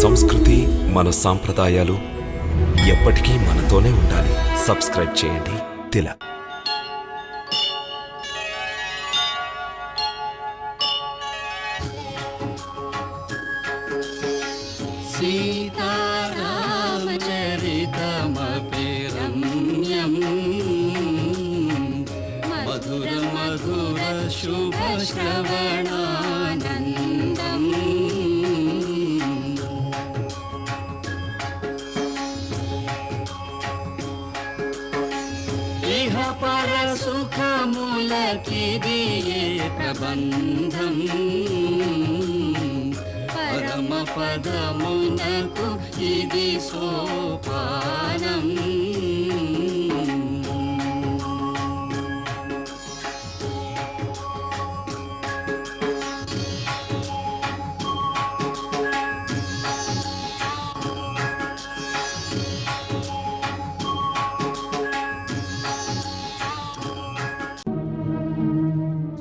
సంస్కృతి, మన సాంప్రదాయాలు ఎప్పటికీ మనతోనే ఉండాలి. సబ్స్క్రైబ్ చేయండి తిలక్. సీతారామచరితమపి రమ్యం మధుర మధుర శుభ శ్రవణానందం ఇహ పర సుఖములకిదియే ప్రబంధం పరమ పదమునకు ఇది సోపానం.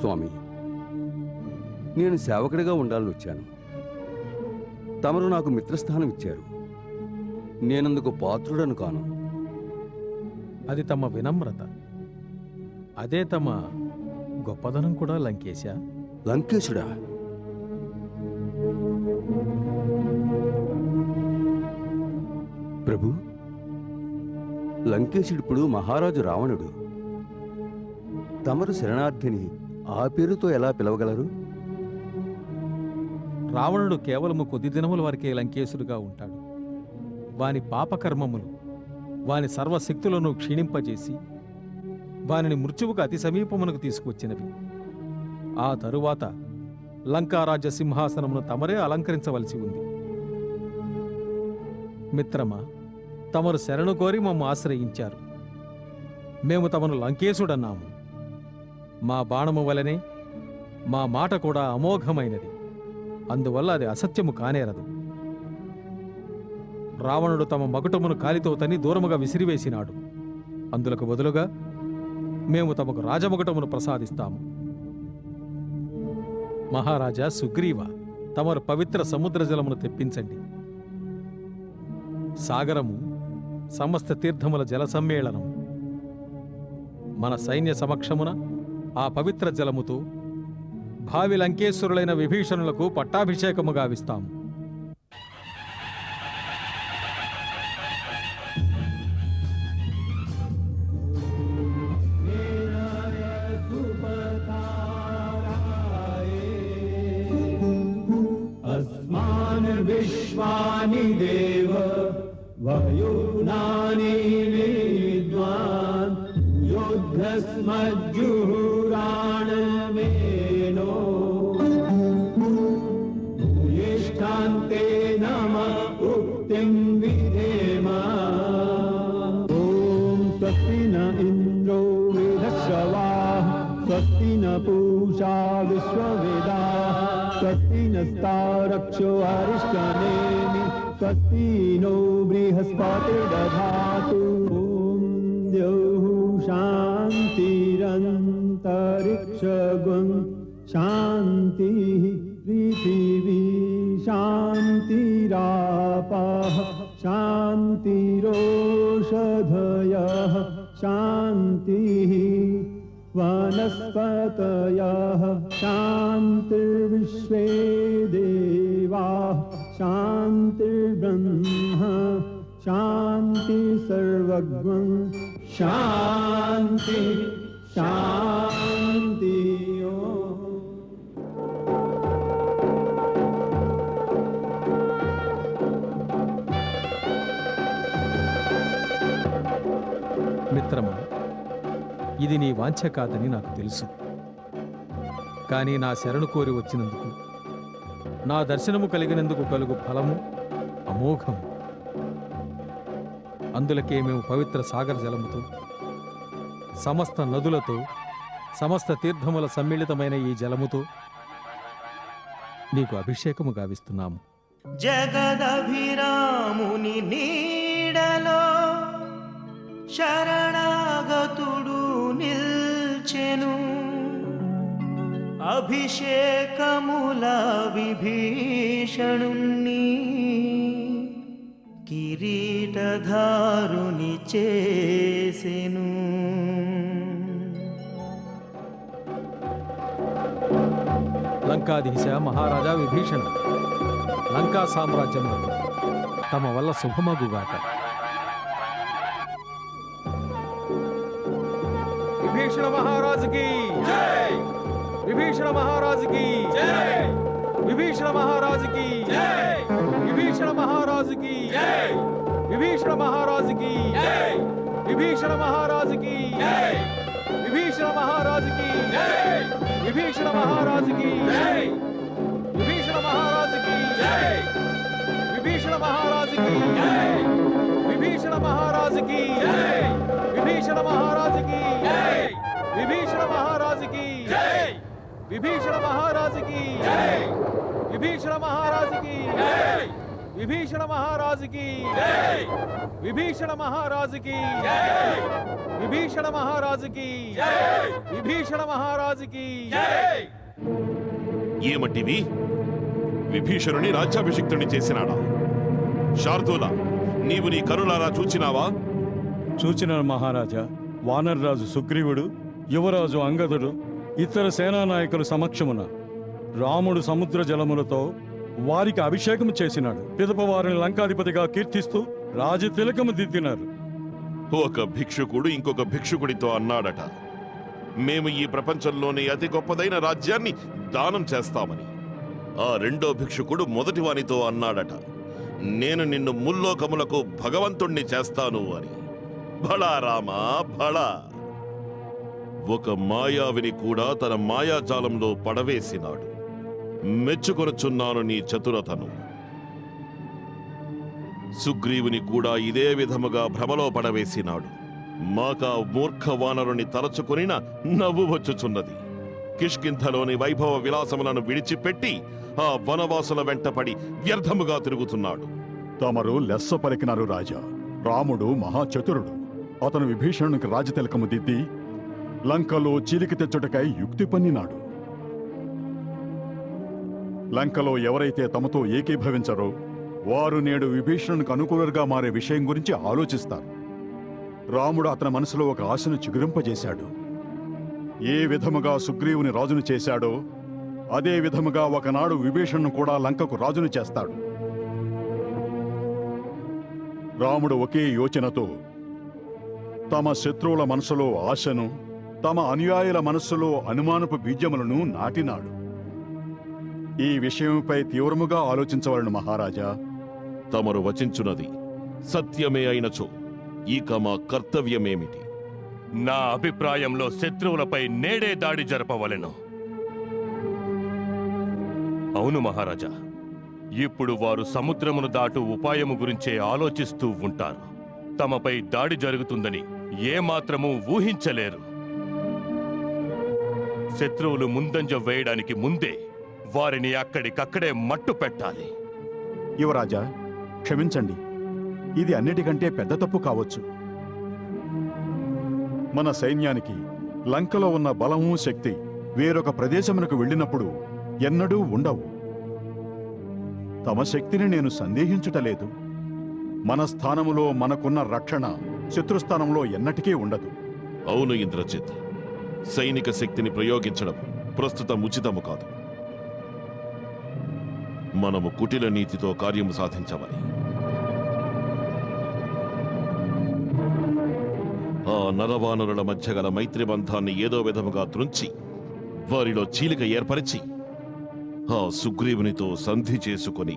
స్వామి, నేను సేవకుడిగా ఉండాలని వచ్చాను. తమరు నాకు మిత్రస్థానం ఇచ్చారు. నేనందుకు పాత్రుడను కాను. అది తమ వినమ్రత. అదే తమ గొప్పదనం కూడా. లంకేశ, లంకేశుడా? ప్రభు, లంకేశుడిప్పుడు మహారాజు రావణుడు. తమరు శరణార్థిని ఆ పేరుతో ఎలా పిలవగలరు? రావణుడు కేవలము కొద్ది దినముల వరకే లంకేశుడుగా ఉంటాడు. వాని పాపకర్మములు వాని సర్వశక్తులను క్షీణింపజేసి వానిని మృత్యువుకు అతి సమీపమునకు తీసుకువచ్చినవి. ఆ తరువాత లంకారాజ్య సింహాసనమును తమరే అలంకరించవలసి ఉంది. మిత్రమా, తమరు శరణు కోరి మమ్ము ఆశ్రయించారు. మేము తమను లంకేశుడన్నాము. మా బాణము వలనే మా మాట కూడా అమోఘమైనది. అందువల్ల అది అసత్యము కానేరదు. రావణుడు తమ మకుటమును కాలితో తన్ని దూరముగా విసిరివేసినాడు. అందులకు బదులుగా మేము తమకు రాజమకుటమును ప్రసాదిస్తాము. మహారాజా సుగ్రీవ, తమరు పవిత్ర సముద్ర జలమును తెప్పించండి. సాగరము సమస్త తీర్థముల జల సమ్మేళనం. మన సైన్య సమక్షమున ఆ పవిత్ర జలముతో భావి లంకేశ్వరులైన విభీషణులకు పట్టాభిషేకము గావిస్తాము. అస్మాన్ విశ్వాని దేవ వయూనాని విద్వాన్ యుద్ధస్మజ్జుహురాణమేనో జ్యేష్ఠాంతే నమ ఉక్తిం విధేమ. ఓం స్వస్తి న ఇంద్రో వృధశ్రవాః స్వస్తి న పూషా విశ్వవేదాః స్వస్తి నస్తారక్షో అరిష్టనేమి స్వస్తి నో బృహస్పతిర్దధాతు. ఓం ద్యౌః శాంతిరంతరిక్షగం శాంతిః పృథివీ శాంతిరాపః శాంతిరోషధయః శాంతిః వనస్పతయః శాంతిర్విశ్వే దేవాః శాంతిర్బ్రహ్మ శాంతి సర్వజ్ఞం శాంతి శాంతి. మిత్రమా, ఇది నీ వాంఛ కాదని నాకు తెలుసు. కానీ నా శరణు కోరి వచ్చినందుకు, నా దర్శనము కలిగినందుకు కలుగు ఫలము అమోఘము. అందులకే మేము పవిత్ర సాగర జలముతో, సమస్త నదులతో, సమస్త తీర్థముల సమ్మిళితమైన ఈ జలముతో నీకు అభిషేకము గావిస్తున్నాము. జగదభిరాముని నీడలో శరణాగతుడు నిల్చెను, అభిషేకముల విభీషణుణ్ణి కిరీటధారుని చేసెను. లంకాధీశ మహారాజా విభీషణ, లంకా సామ్రాజ్యంలో తమ వల్ల శుభమగుగాక. విభీషణ మహారాజుకి జై! విభీషణ మహారాజుకి జై! విభీషణ మహారాజుకి జై! విభీషణ మహారాజుకి జై! విభీషణ మహారాజుకి జై! విభీషణ మహారాజుకి జై! విభీషణ మహారాజుకి జై! విభీషణ మహారాజుకి జై! విభీషణ మహారాజుకి జై! విభీషణ మహారాజుకి జై! విభీషణ మహారాజుకి జై! విభీషణ మహారాజుకి జై! విభీషణ మహారాజుకి జై! విభీషణ మహారాజుకి జై! విభీషణ మహారాజుకి జై! విభీషణ మహారాజుకి జై! విభీషణ మహారాజుకి జై! విభీషణ మహారాజుకి జై! విభీషణ మహారాజుకి జై! ఏమంటివి? విభీషణుని రాజ్యాభిషిక్తుని చేసినాడా? శార్దూల, నీవు నీ కరులారా చూచినావా? చూచిన మహారాజా, వానర్రాజు సుగ్రీవుడు, యువరాజు అంగదుడు, ఇతర సేనానాయకుల సమక్షమున రాముడు సముద్ర జలములతో వారికి అభిషేకం చేసినాడు. పిదప వారిని లంకాధిపతిగా కీర్తిస్తూ రాజతిలకము దిద్దినారు. ఒక భిక్షుకుడు ఇంకొక భిక్షుకుడితో అన్నాడట, మేము ఈ ప్రపంచంలోని అతి గొప్పదైన రాజ్యాన్ని దానం చేస్తామని. ఆ రెండో భిక్షుకుడు మొదటి వానితో అన్నాడట, నేను నిన్ను ముల్లోకములకు భగవంతుణ్ణి చేస్తాను అని. భళా రామా భళా! ఒక మాయావిని కూడా తన మాయాజాలంలో పడవేసినాడు. మెచ్చుకొనుచున్నాను నీ చతురతను. సుగ్రీవుని కూడా ఇదే విధముగా భ్రమలో పడవేసినాడు. మాకా మూర్ఖ వానరుని తలచుకొనిన నవ్వు వచ్చుచున్నది. కిష్కింధలోని వైభవ విలాసములను విడిచిపెట్టి ఆ వనవాసుల వెంటపడి వ్యర్థముగా తిరుగుతున్నాడు. తమరు లెస్స పలికినారు రాజా. రాముడు మహాచతురుడు. అతను విభీషణునికి రాజతిలకము దిద్ది లంకలో చీలిక తెచ్చుటకై యుక్తి పన్నినాడు. లంకలో ఎవరైతే తమతో ఏకీభవించరో వారు నేడు విభీషణునికి అనుకూలంగా మారే విషయం గురించి ఆలోచిస్తారు. రాముడు అతని మనసులో ఒక ఆశను చిగురింపజేశాడు. ఏ విధముగా సుగ్రీవుని రాజును చేశాడో అదే విధముగా ఒకనాడు విభీషణును కూడా లంకకు రాజును చేస్తాడు. రాముడు ఒకే యోచనతో తమ శత్రువుల మనసులో ఆశను, తమ అనుయాయుల మనస్సులో అనుమానపు బీజములను నాటినాడు. ఈ విషయంపై తీవ్రముగా ఆలోచించవలను మహారాజా. తమరు వచించున్నది సత్యమే అయినచో ఇక మా కర్తవ్యమేమిటి? నా అభిప్రాయంలో శత్రువులపై నేడే దాడి జరపవలెను. అవును మహారాజా, ఇప్పుడు వారు సముద్రమును దాటు ఉపాయము గురించే ఆలోచిస్తూ ఉంటారు. తమపై దాడి జరుగుతుందని ఏమాత్రమూ ఊహించలేరు. శత్రువులు ముందంజ వేయడానికి ముందే వారిని అక్కడికక్కడే మట్టు పెట్టాలి. యువరాజా, క్షమించండి. ఇది అన్నిటికంటే పెద్ద తప్పు కావచ్చు. మన సైన్యానికి లంకలో ఉన్న బలము, శక్తి వేరొక ప్రదేశమునకు వెళ్ళినప్పుడు ఎన్నడూ ఉండవు. తమ శక్తిని నేను సందేహించుటలేదు. మన స్థానములో మనకున్న రక్షణ శత్రుస్థానంలో ఎన్నటికీ ఉండదు. అవును ఇంద్రజిత్, సైనిక శక్తిని ప్రయోగించడం ప్రస్తుతం ఉచితము కాదు. మనము కుటిల నీతితో కార్యము సాధించవాలి. ఆ నరవానరుల మధ్య గల మైత్రి బంధాన్ని ఏదో విధముగా త్రుంచి వారిలో చీలిక ఏర్పరిచి ఆ సుగ్రీవునితో సంధి చేసుకొని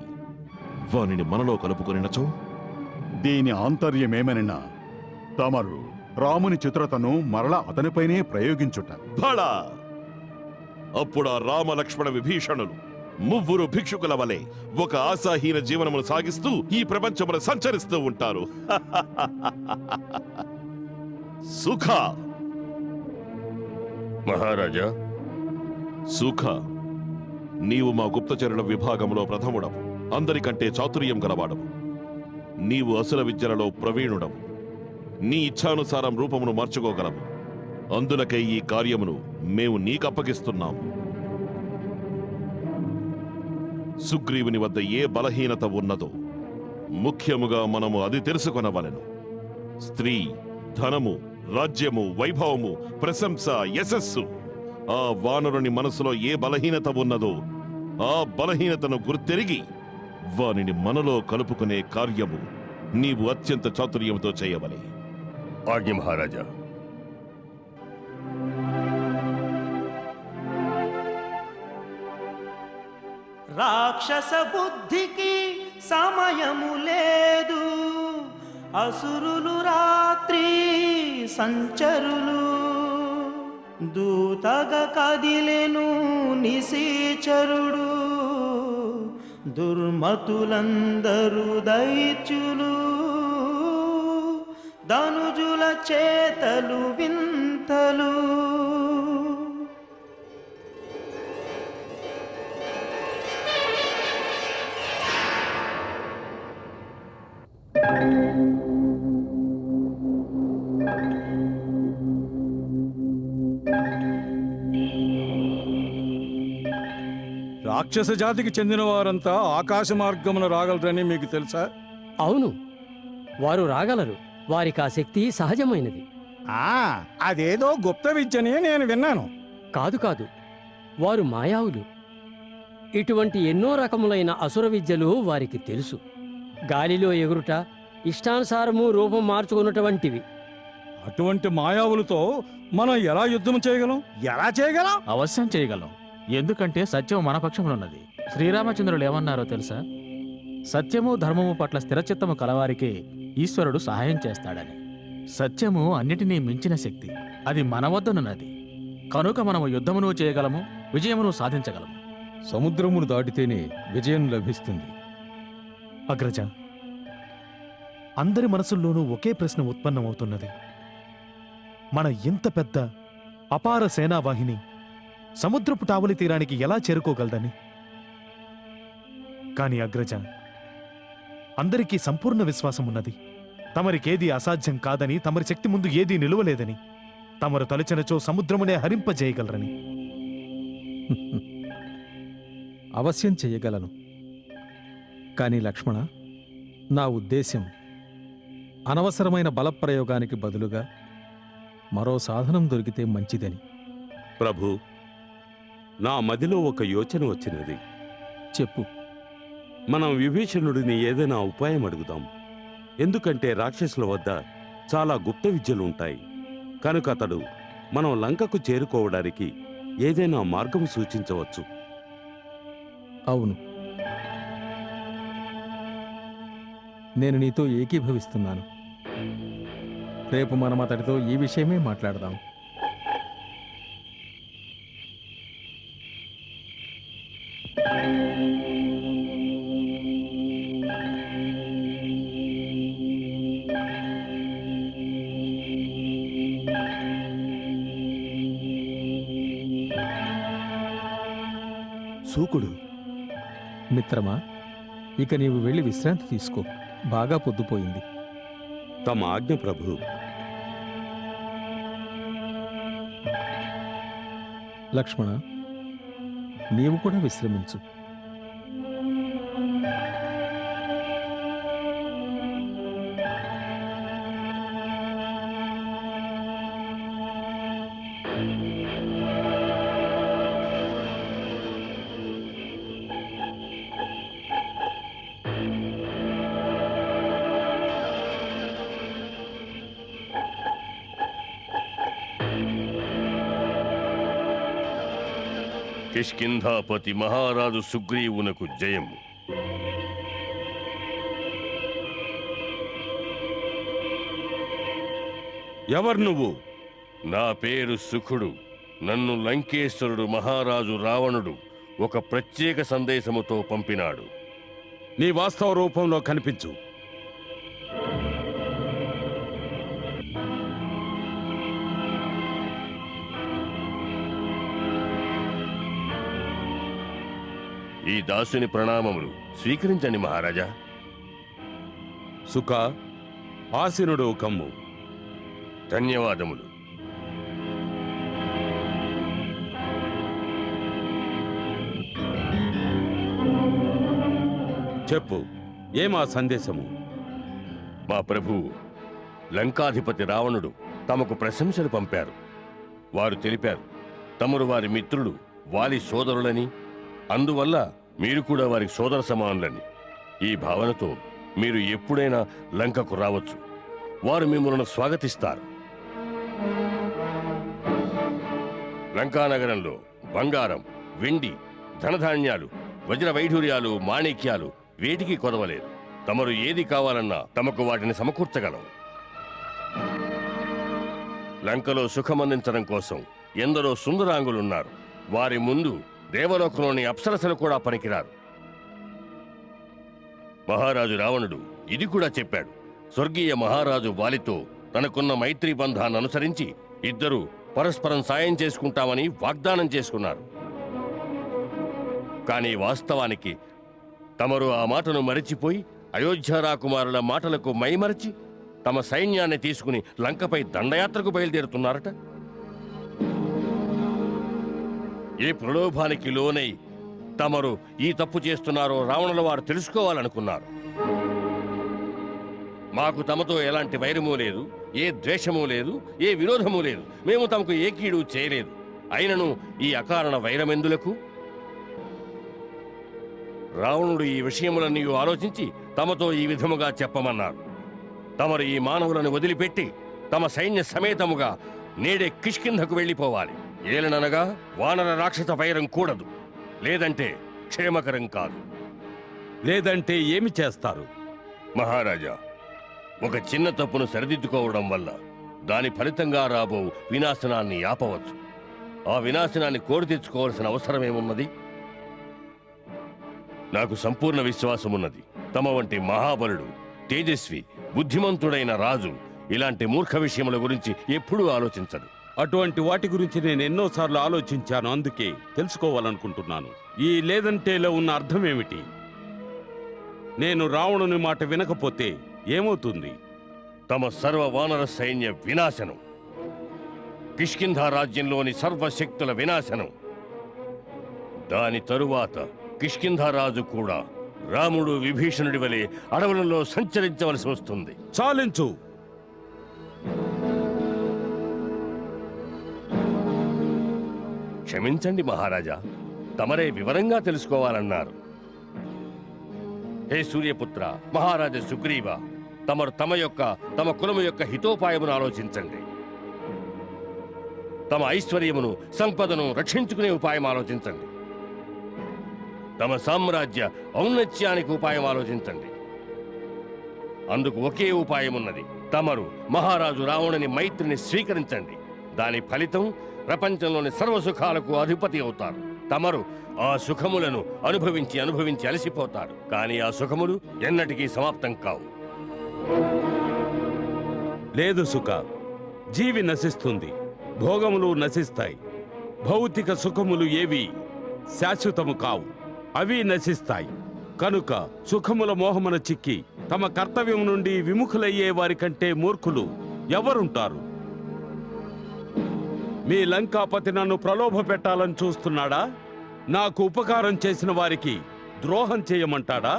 వానిని మనలో కలుపుకొనినచో దీని ఆంతర్యమేమనినా తమరు రాముని చిత్రతను మరల అతనిపైనే ప్రయోగించుట. భళా! అప్పుడా రామ లక్ష్మణ విభీషణులు ముగ్గురు భిక్షుకుల వలె ఒక ఆశాహీన జీవనమును సాగిస్తూ ఈ ప్రపంచమును సంచరిస్తూ ఉంటారు. సుఖ! మహారాజా, సుఖ, నీవు మా గుప్తచరుల విభాగంలో ప్రథముడవు. అందరికంటే చాతుర్యం గలవాడవు. నీవు అసుర విద్యలలో ప్రవీణుడవు. నీ ఇచ్ఛానుసారం రూపమును మార్చుకోగలవు. అందులకై ఈ కార్యమును మేము నీకప్పగిస్తున్నాము. సుగ్రీవుని వద్ద ఏ బలహీనత ఉన్నదో ముఖ్యముగా మనము అది తెలుసుకొనవలెను. స్త్రీ, ధనము, రాజ్యము, వైభవము, ప్రశంస, యశస్సు, ఆ వానరుని మనసులో ఏ బలహీనత ఉన్నదో ఆ బలహీనతను గుర్తెరిగి వానిని మనలో కలుపుకునే కార్యము నీవు అత్యంత చాతుర్యంతో చేయవలే. ఆజ్ఞ మహారాజా. రాక్షస బుద్ధికి సమయము లేదు, అసురులు రాత్రి సంచరులు, దూతగా కదిలెను నిశీచరుడు, దుర్మతులందరూ దైత్యులు, ధనుజుల చేతలు వింతలు. రాక్షస జాతికి చెందిన వారంతా ఆకాశ మార్గమున రాగలరని మీకు తెలుసా? అవును, వారు రాగలరు. వారికి ఆ శక్తి సహజమైనది. అదేదో గుప్త విద్యని నేను విన్నాను. కాదు కాదు, వారు మాయావులు. ఇటువంటి ఎన్నో రకములైన అసుర విద్యలు వారికి తెలుసు. గాలిలో ఎగురుట, ఇష్టానుసారము రూపం మార్చుకున్నటువంటివి. అటువంటి మాయావులతో మనం ఎలా యుద్ధం చేయగలం? ఎలా చేయగలం? అవశ్యం చేయగలం. ఎందుకంటే సత్యం మన పక్షంలో ఉన్నది. శ్రీరామచంద్రులు ఏమన్నారో తెలుసా? సత్యము ధర్మము పట్ల స్థిరచిత్తము కలవారికి ఈశ్వరుడు సహాయం చేస్తాడని. సత్యము అన్నిటినీ మించిన శక్తి. అది మన వద్దనున్నది. కనుక మనము యుద్ధమును చేయగలము, విజయమును సాధించగలము. సముద్రమును దాటితేనే విజయం లభిస్తుంది. అగ్రజ, అందరి మనసుల్లోనూ ఒకే ప్రశ్న ఉత్పన్నమవుతున్నది. మన ఇంత పెద్ద అపార సేనావాహిని సముద్రపు టావులి తీరానికి ఎలా చేరుకోగలదని. కాని అగ్రజ, అందరికీ సంపూర్ణ విశ్వాసం ఉన్నది. తమరికేదీ అసాధ్యం కాదని, తమరి శక్తి ముందు ఏదీ నిలువలేదని, తమరు తలచినచో సముద్రమునే హరింపజేయగలరని. అవశ్యం చెయ్యగలను. కానీ లక్ష్మణ, నా ఉద్దేశ్యం అనవసరమైన బలప్రయోగానికి బదులుగా మరో సాధనం దొరికితే మంచిదని. ప్రభు, నా మదిలో ఒక యోచన వచ్చినది. చెప్పు. మనం విభీషణుడిని ఏదైనా ఉపాయం అడుగుదాం. ఎందుకంటే రాక్షసుల వద్ద చాలా గుప్త విద్యలు ఉంటాయి. కనుక అతడు మనం లంకకు చేరుకోవడానికి ఏదైనా మార్గం సూచించవచ్చు. అవును, నేను నీతో ఏకీభవిస్తున్నాను. రేపు మనం అతడితో ఈ విషయమే మాట్లాడదాం. సూకుడు, మిత్రమా, ఇక నీవు వెళ్ళి విశ్రాంతి తీసుకో. బాగా పొద్దుపోయింది. తమ ఆజ్ఞ ప్రభు. లక్ష్మణ, నీవు కూడా విశ్రమించు. కిష్కింధాపతి మహారాజు సుగ్రీవునకు జయము. ఎవరు నువ్వు? నా పేరు సుఖుడు. నన్ను లంకేశ్వరుడు మహారాజు రావణుడు ఒక ప్రత్యేక సందేశముతో పంపినాడు. నీ వాస్తవ రూపంలో కనిపించు. ఈ దాసుని ప్రణామములు స్వీకరించండి మహారాజా. సుఖ, ఆసీనుడు కమ్ము. ధన్యవాదములు. చెప్పు, ఏమా సందేశము? మా ప్రభువు లంకాధిపతి రావణుడు తమకు ప్రశంసలు పంపారు. వారు తెలిపారు తమరు వారి మిత్రులు, వాలి సోదరులని, అందువల్ల మీరు కూడా వారికి సోదర సమానులని. ఈ భావనతో మీరు ఎప్పుడైనా లంకకు రావచ్చు. వారు మిమ్మల్ని స్వాగతిస్తారు. లంకానగరంలో బంగారం, వెండి, ధనధాన్యాలు, వజ్ర వైఢూర్యాలు, మాణిక్యాలు వేటికి కొదవలేదు. తమరు ఏది కావాలన్నా తమకు వాటిని సమకూర్చగలం. లంకలో సుఖమందించడం కోసం ఎందరో సుందరాంగులున్నారు. వారి ముందు దేవలోకంలోని అప్సరసలు కూడా పనికిరారు. మహారాజు రావణుడు ఇది కూడా చెప్పాడు. స్వర్గీయ మహారాజు వాలితో తనకున్న మైత్రీ బంధాన్ని అనుసరించి ఇద్దరూ పరస్పరం సాయం చేసుకుంటామని వాగ్దానం చేసుకున్నారు. కానీ వాస్తవానికి తమరు ఆ మాటను మరిచిపోయి అయోధ్య రాకుమారుల మాటలకు మైమరచి తమ సైన్యాన్ని తీసుకుని లంకపై దండయాత్రకు బయలుదేరుతున్నారట. ఏ ప్రలోభానికి లోనై తమరు ఈ తప్పు చేస్తున్నారో రావణుల వారు తెలుసుకోవాలనుకున్నారు. మాకు తమతో ఎలాంటి వైరమూ లేదు, ఏ ద్వేషమూ లేదు, ఏ విరోధమూ లేదు. మేము తమకు ఏ కీడు చేయలేదు. అయినను ఈ అకారణ వైరమెందులకు? రావణుడు ఈ విషయములన్నీ ఆలోచించి తమతో ఈ విధముగా చెప్పమన్నారు. తమరు ఈ మానవులను వదిలిపెట్టి తమ సైన్య సమేతముగా నేడే కిష్కింధకు వెళ్ళిపోవాలి. ఏలననగా వానర రాక్షస వైరం కూడదు. లేదంటే క్షేమకరం కాదు. లేదంటే ఏమి చేస్తారు? మహారాజా, ఒక చిన్న తప్పును సరిదిద్దుకోవడం వల్ల దాని ఫలితంగా రాబో వినాశనాన్ని ఆపవచ్చు. ఆ వినాశనాన్ని కోరి తెచ్చుకోవాల్సిన అవసరమేమున్నది? నాకు సంపూర్ణ విశ్వాసమున్నది. తమ వంటి మహాబలుడు, తేజస్వి, బుద్ధిమంతుడైన రాజు ఇలాంటి మూర్ఖ విషయముల గురించి ఎప్పుడూ ఆలోచించడు. అటువంటి వాటి గురించి నేను ఎన్నోసార్లు ఆలోచించాను. అందుకే తెలుసుకోవాలనుకుంటున్నాను. ఈ లేదంటేలో ఉన్న అర్థమేమిటి? నేను రావణుని మాట వినకపోతే ఏమవుతుంది? తమ సర్వ వానర సైన్య వినాశనం, కిష్కింధ రాజ్యంలోని సర్వశక్తుల వినాశనం. దాని తరువాత కిష్కింధ రాజు కూడా రాముడు విభీషణుడి వలె అడవులలో సంచరించవలసి వస్తుంది. చాలించు. క్షమించండి మహారాజా, తమరే వివరంగా తెలుసుకోవాలన్నారు. హే సూర్యపుత్ర, మహారాజా సుగ్రీవ, తమరు తమ కులము యొక్క హితోపాయమును ఆలోచించండి. తమ ఐశ్వర్యమును, సంపదను రక్షించుకునే ఉపాయం ఆలోచించండి. తమ సామ్రాజ్య ఔన్నత్యానికి ఉపాయం ఆలోచించండి. అందుకు ఒకే ఉపాయం ఉన్నది. తమరు మహారాజు రావణుని మైత్రిని స్వీకరించండి. దాని ఫలితం ప్రపంచంలోని సర్వసుఖాలకు అధిపతి అవుతారు. తమరు ఆ సుఖములను అనుభవించి అనుభవించి అలసిపోతారు. కానీ ఆ సుఖములు ఎన్నటికీ సమాప్తం కావు. లేదు సుఖ, జీవి నశిస్తుంది, భోగములు నశిస్తాయి. భౌతిక సుఖములు ఏవి శాశ్వతము కావు, అవి నశిస్తాయి. కనుక సుఖముల మోహమున చిక్కి తమ కర్తవ్యం నుండి విముఖులయ్యే వారి కంటే మూర్ఖులు ఎవరుంటారు? మీ లంకాపతి నన్ను ప్రలోభ పెట్టాలని చూస్తున్నాడా? నాకు ఉపకారం చేసిన వారికి ద్రోహం చేయమంటాడా?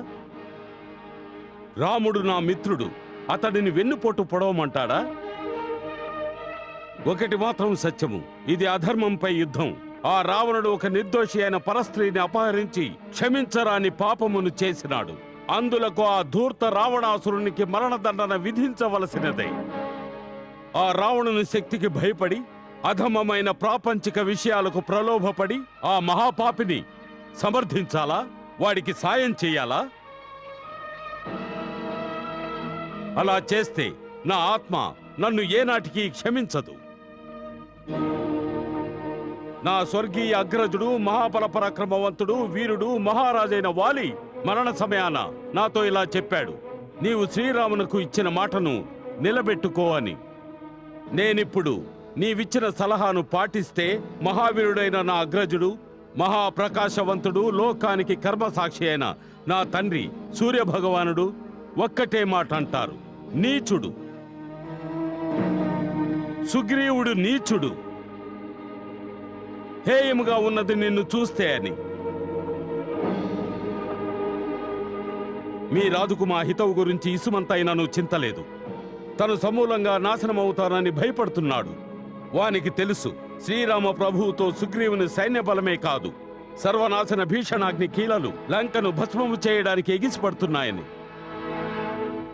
రాముడు నా మిత్రుడు, అతడిని వెన్నుపోటు పొడవమంటాడా? ఒకటి మాత్రం సత్యము, ఇది అధర్మంపై యుద్ధం. ఆ రావణుడు ఒక నిర్దోషి అయిన పరస్త్రీని అపహరించి క్షమించరాని పాపమును చేసినాడు. అందులకు ఆ ధూర్త రావణాసురునికి మరణదండన విధించవలసినదే. ఆ రావణుని శక్తికి భయపడి అధమమైన ప్రాపంచిక విషయాలకు ప్రలోభపడి ఆ మహాపాపిని సమర్థించాలా? వాడికి సాయం చేయాలా? అలా చేస్తే నా ఆత్మ నన్ను ఏనాటికి క్షమించదు. నా స్వర్గీయ అగ్రజుడు, మహాబల పరాక్రమవంతుడు, వీరుడు, మహారాజైన వాలి మరణ సమయాన నాతో ఇలా చెప్పాడు: నీవు శ్రీరామునకు ఇచ్చిన మాటను నిలబెట్టుకో అని. నేనిప్పుడు నీవిచ్చిన సలహాను పాటిస్తే మహావీరుడైన నా అగ్రజుడు, మహాప్రకాశవంతుడు, లోకానికి కర్మసాక్షి అయిన నా తండ్రి సూర్యభగవానుడు ఒక్కటే మాట అంటారు: నీచుడు. సుగ్రీవుడు నీచుడు, హేయముగా ఉన్నది నిన్ను చూస్తే అని. మీ రాజుకు మా హితవు గురించి ఇసుమంతైనాను చింతలేదు. తను సమూలంగా నాశనమవుతానని భయపడుతున్నాడు. వానికి తెలుసు శ్రీరామ ప్రభువుతో సుగ్రీవుని సైన్య బలమే కాదు, సర్వనాశన భీషణాగ్ని కీలలు లంకను భస్మము చేయడానికి ఎగిసిపడుతున్నాయని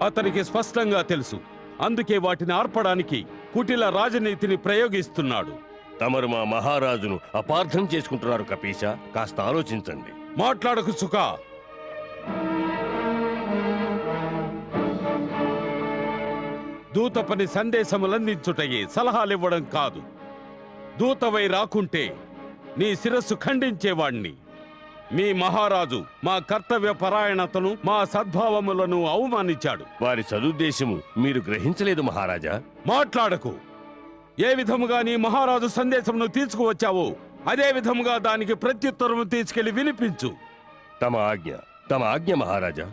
అతనికి స్పష్టంగా తెలుసు. అందుకే వాటిని ఆర్పడానికి కుటిల రాజనీతిని ప్రయోగిస్తున్నాడు. తమరు మా మహారాజును అపార్థం చేసుకుంటున్నారు కపీశ. కాస్త ఆలోచించండి. మాట్లాడకు సుఖా. దూత పని సందేశములందించుటయే, సలహాలివ్వడం కాదు. దూతవై రాకుంటే నీ శిరస్సు ఖండించేవాణ్ణి. మీ మహారాజు మా కర్తవ్య పరాయణతను, మా సద్భావములను అవమానించాడు. వారి సదుద్దేశము మీరు గ్రహించలేదు మహారాజా. మాట్లాడకు. ఏ విధముగా నీ మహారాజు సందేశమును తీసుకువచ్చావో అదే విధముగా దానికి ప్రత్యుత్తరము తీసుకెళ్లి వినిపించు. తమ ఆజ్ఞ మహారాజా.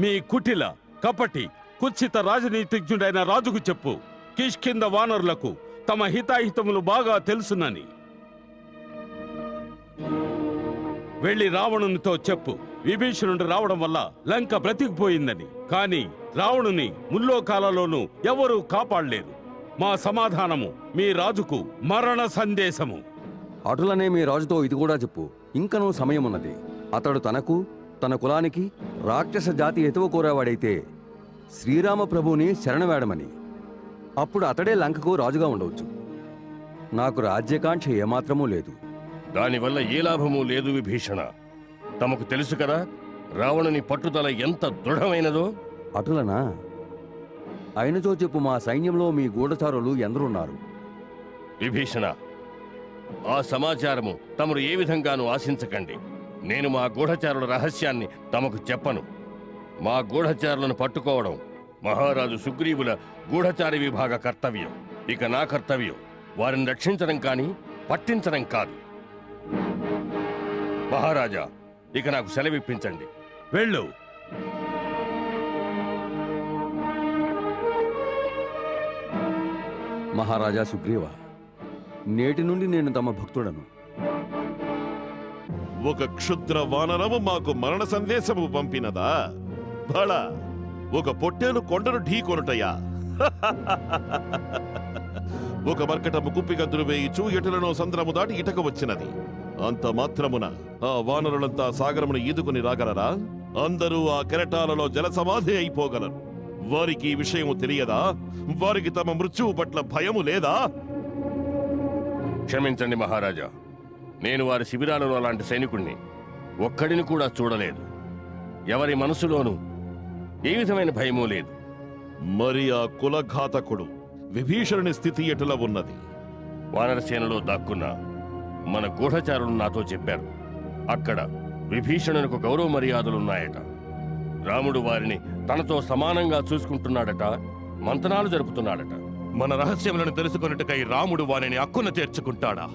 మీ కుటిల కపటి కుత్సిత రాజనీతిజ్ఞుడైన రాజుకు చెప్పు, కిష్కింద వానరులకు తమ హితాహితములు బాగా తెలుసునని. వెళ్లి రావణునితో చెప్పు, విభీషణుడు రావడం వల్ల లంక బ్రతికిపోయిందని. కాని రావణుని ముల్లోకాలలోనూ ఎవరూ కాపాడలేరు. మా సమాధానము మీ రాజుకు మరణ సందేశము. అటులనే మీ రాజుతో ఇది కూడా చెప్పు, ఇంకనూ సమయమున్నది. అతడు తనకు తన కులానికి రాక్షస జాతి ఎతువ కోరేవాడైతే శ్రీరామ ప్రభువుని శరణవేడమని. అప్పుడు అతడే లంకకు రాజుగా ఉండవచ్చు. నాకు రాజ్యకాంక్ష ఏమాత్రమూ లేదు. దానివల్ల ఏ లాభమూ లేదు విభీషణ. తమకు తెలుసు కదా రావణుని పట్టుదల ఎంత దృఢమైనదో. అటులనా? అయినచో చెప్పు, మా సైన్యంలో మీ గూఢచారులు ఎందరున్నారు? విభీషణ, ఆ సమాచారము తమరు ఏ విధంగానూ ఆశించకండి. నేను మా గూఢచారుల రహస్యాన్ని తమకు చెప్పను. మా గూఢచారులను పట్టుకోవడం మహారాజు సుగ్రీవుల గూఢచారి విభాగ కర్తవ్యం. ఇక నా కర్తవ్యం వారిని రక్షించడం కానీ పట్టించడం కాదు. మహారాజా, ఇక నాకు సెలవిప్పించండి. వెళ్ళు. మహారాజా సుగ్రీవ, నేటి నుండి నేను తమ భక్తుడను. ఒక క్షుద్ర వానరము మాకు మరణ సందేశము పంపినదా? బళ, ఒక పొట్టేలు కొండను ఢీకొనుటయా? ఒక మర్కటము కుప్పిగద్దులు వేయిచు ఎటులను సంద్రము దాటి ఇటకు వచ్చినది. అంత మాత్రమున ఆ వానరులంతా సాగరమును ఈదుకుని రాగలరా? అందరూ ఆ కెరటాలలో జలసమాధి అయిపోగలరు. వారికి ఈ విషయము తెలియదా? వారికి తమ మృత్యువు పట్ల భయము లేదా? క్షమించండి మహారాజా, నేను వారి శిబిరాలలో అలాంటి సైనికుణ్ణి ఒక్కడిని కూడా చూడలేదు. ఎవరి మనసులోనూ ఏ విధమైన భయమూ లేదు. మరి ఆ కులఘాతకుడు విభీషణుని స్థితి ఎటులా ఉన్నది? వానరసేనలో దాక్కున్న మన గూఢచారులు నాతో చెప్పారు. అక్కడ విభీషణునికి గౌరవ మర్యాదలున్నాయట. రాముడు వారిని తనతో సమానంగా చూసుకుంటున్నాడట, మంతనాలు జరుపుతున్నాడట. మన రహస్యములను తెలుసుకొనుటకై రాముడు వారిని అక్కున చేర్చుకుంటాడా?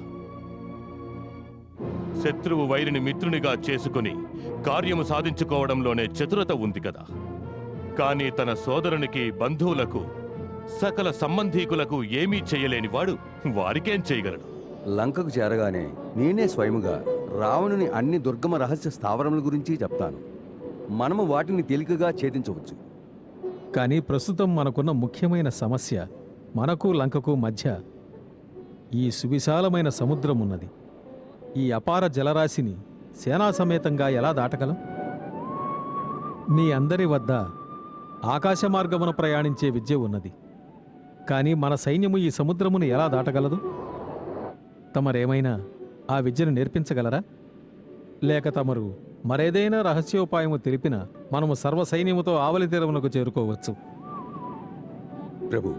శత్రువు వైరిని మిత్రునిగా చేసుకుని కార్యము సాధించుకోవడంలోనే చతురత ఉంది కదా. కానీ తన సోదరునికి, బంధువులకు, సకల సంబంధీకులకు ఏమీ చేయలేనివాడు వారికేం చేయగలడు? లంకకు చేరగానే నేనే స్వయముగా రావణుని అన్ని దుర్గమ రహస్య స్థావరముల గురించి చెప్తాను. మనము వాటిని తేలికగా ఛేదించవచ్చు. కానీ ప్రస్తుతం మనకున్న ముఖ్యమైన సమస్య, మనకు లంకకు మధ్య ఈ సువిశాలమైన సముద్రం ఉన్నది. ఈ అపార జలరాశిని సేనా సమేతంగా ఎలా దాటగలం? మీ అందరి వద్ద ఆకాశ మార్గమున ప్రయాణించే విద్య ఉన్నది. కానీ మన సైన్యము ఈ సముద్రమును ఎలా దాటగలదు? తమరేమైనా ఆ విద్యను నేర్పించగలరా? లేక తమరు మరేదైనా రహస్యోపాయము తెలిపిన మనము సర్వ సైన్యముతో ఆవలి తీరమునకు చేరుకోవచ్చు. ప్రభు,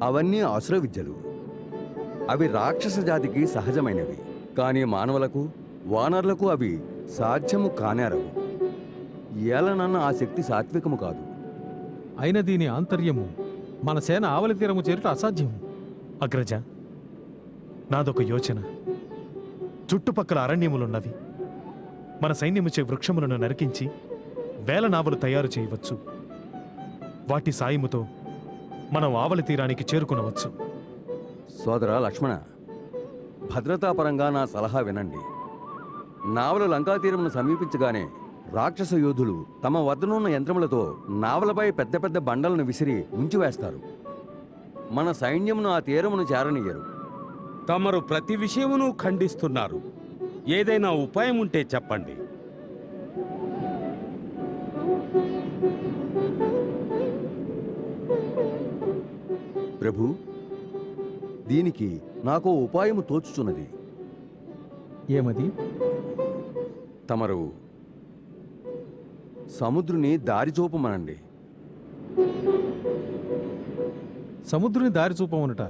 అవన్నీ అసుర విద్యలు. అవి రాక్షస జాతికి సహజమైనవి. కానీ మానవులకు, వానరులకు అవి సాధ్యము కానేరవు. ఏలనన్న ఆ శక్తి సాత్వికము కాదు. అయిన దీని ఆంతర్యము మన సేన ఆవలి తీరము చేరుట అసాధ్యము. అగ్రజ, నాదొక యోచన. చుట్టుపక్కల అరణ్యములున్నవి. మన సైన్యముచే వృక్షములను నరికించి వేల నావలు తయారు చేయవచ్చు. వాటి సాయముతో మనం ఆవలి తీరానికి చేరుకునవచ్చు. సోదర లక్ష్మణ, భద్రతాపరంగా నా సలహా వినండి. నావలు లంకా తీరమును సమీపించగానే రాక్షస యోధులు తమ వద్దనున్న యంత్రములతో నావలపై పెద్ద పెద్ద బండలను విసిరి ఉంచివేస్తారు. మన సైన్యమును ఆ తీరమును చేరనియ్యరు. తమరు ప్రతి విషయమును ఖండిస్తున్నారు. ఏదైనా ఉపాయం ఉంటే చెప్పండి. ప్రభు, దీనికి నాకు ఉపాయము తోచుచున్నది. ఏమది? తమరు సముద్రుని దారి చూపమనండి. సముద్రుని దారి చూపమనుట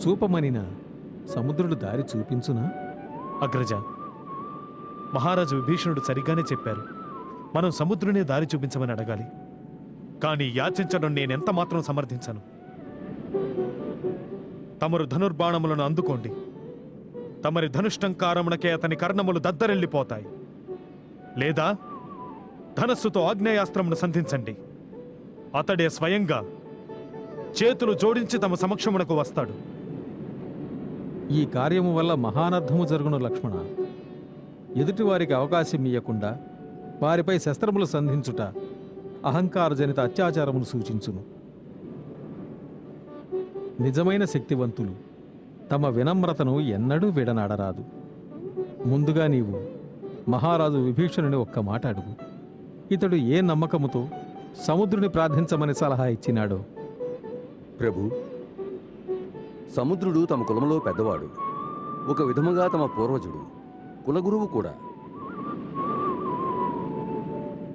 చూపమనిన సముద్రుడు దారి చూపించునా? అగ్రజ, మహారాజు విభీషణుడు సరిగ్గానే చెప్పారు. మనం సముద్రునే దారి చూపించమని అడగాలి. కానీ యాచించడం నేనెంత మాత్రం సమర్థించను. తమరు ధనుర్బాణములను అందుకోండి. తమరి ధనుష్టంకారమునకే అతని కర్ణములు దద్దరెళ్ళిపోతాయి. లేదా ధనస్సుతో ఆగ్నేయాస్త్రమును సంధించండి. అతడే స్వయంగా చేతులు జోడించి తమ సమక్షమునకు వస్తాడు. ఈ కార్యము వల్ల మహానర్థము జరుగును లక్ష్మణ. ఎదుటివారికి అవకాశం ఇయ్యకుండా వారిపై శస్త్రములు సంధించుట అహంకారజనిత అత్యాచారమును సూచించును. నిజమైన శక్తివంతులు తమ వినమ్రతను ఎన్నడూ విడనాడరాదు. ముందుగా నీవు మహారాజు విభీషణుని ఒక్క మాట అడుగు. ఇతడు ఏ నమ్మకముతో సముద్రుని ప్రార్థించమని సలహా ఇచ్చినాడో. ప్రభు, సముద్రుడు తమ కులములో పెద్దవాడు, ఒక విధముగా తమ పూర్వజుడు, కులగురువు కూడా.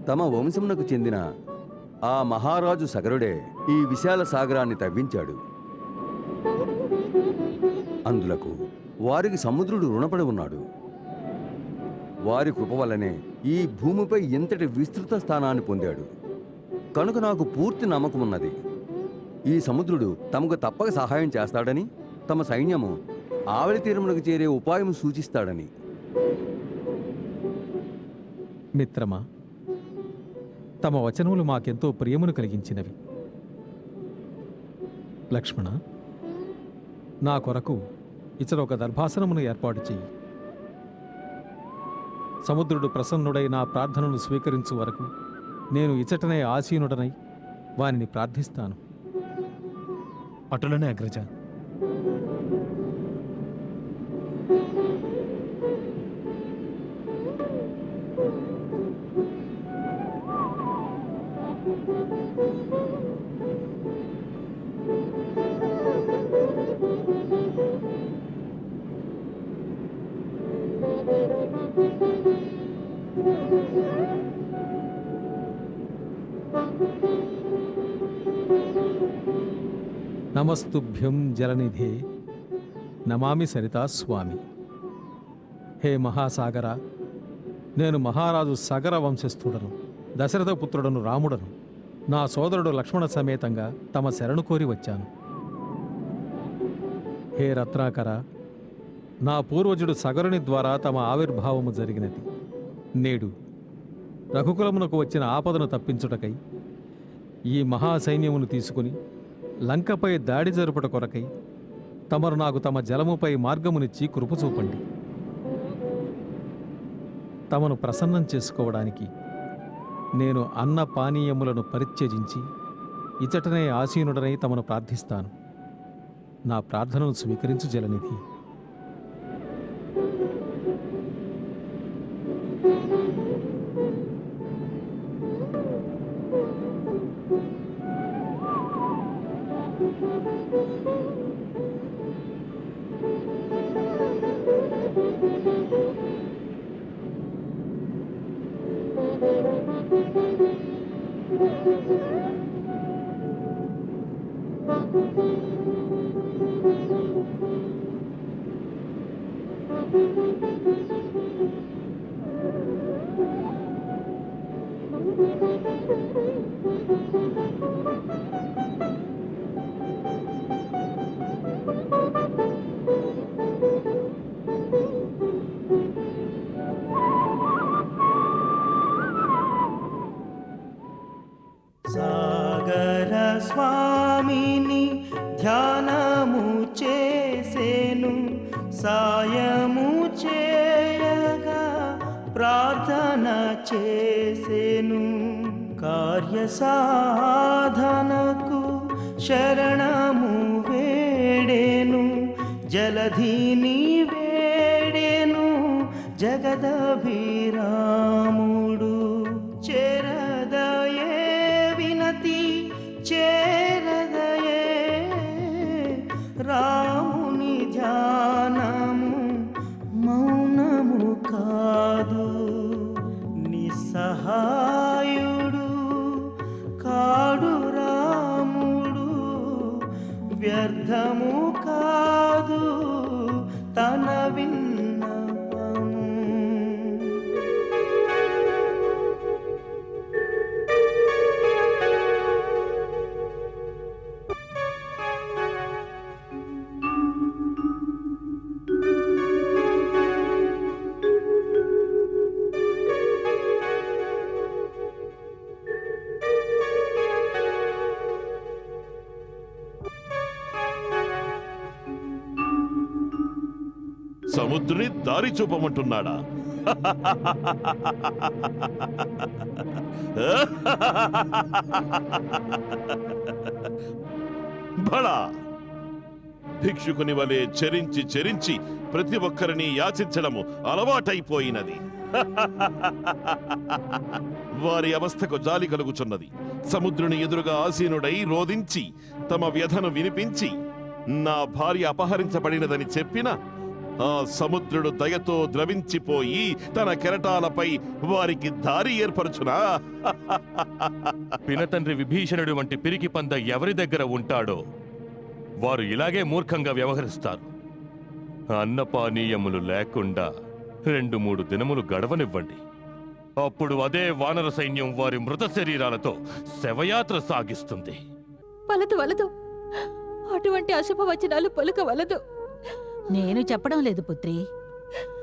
తమ వంశమునకు చెందిన ఆ మహారాజు సగరుడే ఈ విశాల సాగరాన్ని తవ్వించాడు. అందులకు వారికి సముద్రుడు రుణపడి ఉన్నాడు. వారి కృప వల్లనే ఈ భూమిపై ఇంతటి విస్తృత స్థానాన్ని పొందాడు. కనుక నాకు పూర్తి నమ్మకమున్నది, ఈ సముద్రుడు తమకు తప్పక సహాయం చేస్తాడని, తమ సైన్యము ఆవలి తీరమునకు చేరే ఉపాయం సూచిస్తాడని. మిత్రమా, తమ వచనములు మాకెంతో ప్రియమును కలిగించినవి. లక్ష్మణ, నా కొరకు ఇతడు ఒక దర్భాసనమును ఏర్పాటు చెయ్యి. సముద్రుడు ప్రసన్నుడై నా ప్రార్థనను స్వీకరించు వరకు నేను ఇచటనే ఆసీనుడనై వానిని ప్రార్థిస్తాను. అటులనే అగ్రజ. నమస్తుభ్యం జలనిధే నమామి సరితా స్వామి. హే మహాసాగర, నేను మహారాజు సగర వంశస్థుడను, దశరథ పుత్రుడను రాముడను. నా సోదరుడు లక్ష్మణ సమేతంగా తమ శరణు కోరి వచ్చాను. హే రత్నాకర, నా పూర్వజుడు సగరుని ద్వారా తమ ఆవిర్భావము జరిగినది. నేడు రఘుకులమునకు వచ్చిన ఆపదను తప్పించుటకై ఈ మహాసైన్యమును తీసుకుని లంకపై దాడి జరుపుట కొరకై తమరు నాకు తమ జలముపై మార్గమునిచ్చి కృప చూపండి. తమను ప్రసన్నం చేసుకోవడానికి నేను అన్న పానీయములను పరిత్యజించి ఇచటనే ఆసీనుడనై తమను ప్రార్థిస్తాను. నా ప్రార్థనను స్వీకరించు జలనిధి. సాగర స్వామిని ధ్యానము చేసేను, సాయము చేయగా ప్రార్థన చేసెను కార్యసాధనకు శరణము వేడెను జలధిని వేడెను జగదభిరాముడు చేరదయే వినతి చేరదయే రాముని ధ్యానము మౌనము కాదు నిస్సహాయుడు కాడు రాముడు వ్యర్థము కాదు తన విన్నపము సముద్రుని దారి చూపమంటున్నాడా? బడా భిక్షుకుని వలె చెరించి చెరించి ప్రతి ఒక్కరిని యాచించడము అలవాటైపోయినది. వారి అవస్థకు జాలి కలుగుచున్నది. సముద్రుని ఎదురుగా ఆసీనుడై రోదించి తమ వ్యధను వినిపించి నా భార్య అపహరించబడినదని చెప్పిన ఆ సముద్రుడు దయతో ద్రవించిపోయి తన కెరటాలపై వారికి దారి ఏర్పరచునా? పినతండ్రి విభీషణుడు వంటి పిరికి పంద ఎవరి దగ్గర ఉంటాడో వారు ఇలాగే మూర్ఖంగా వ్యవహరిస్తారు. అన్నపానీయములు లేకుండా 2-3 దినములు గడవనివ్వండి. అప్పుడు అదే వానర సైన్యం వారి మృత శరీరాలతో శవయాత్ర సాగిస్తుంది. వలదు వలదు, అటువంటి అశుభవచనాలు పలుకవలదు. నేను చెప్పడం లేదు పుత్రి,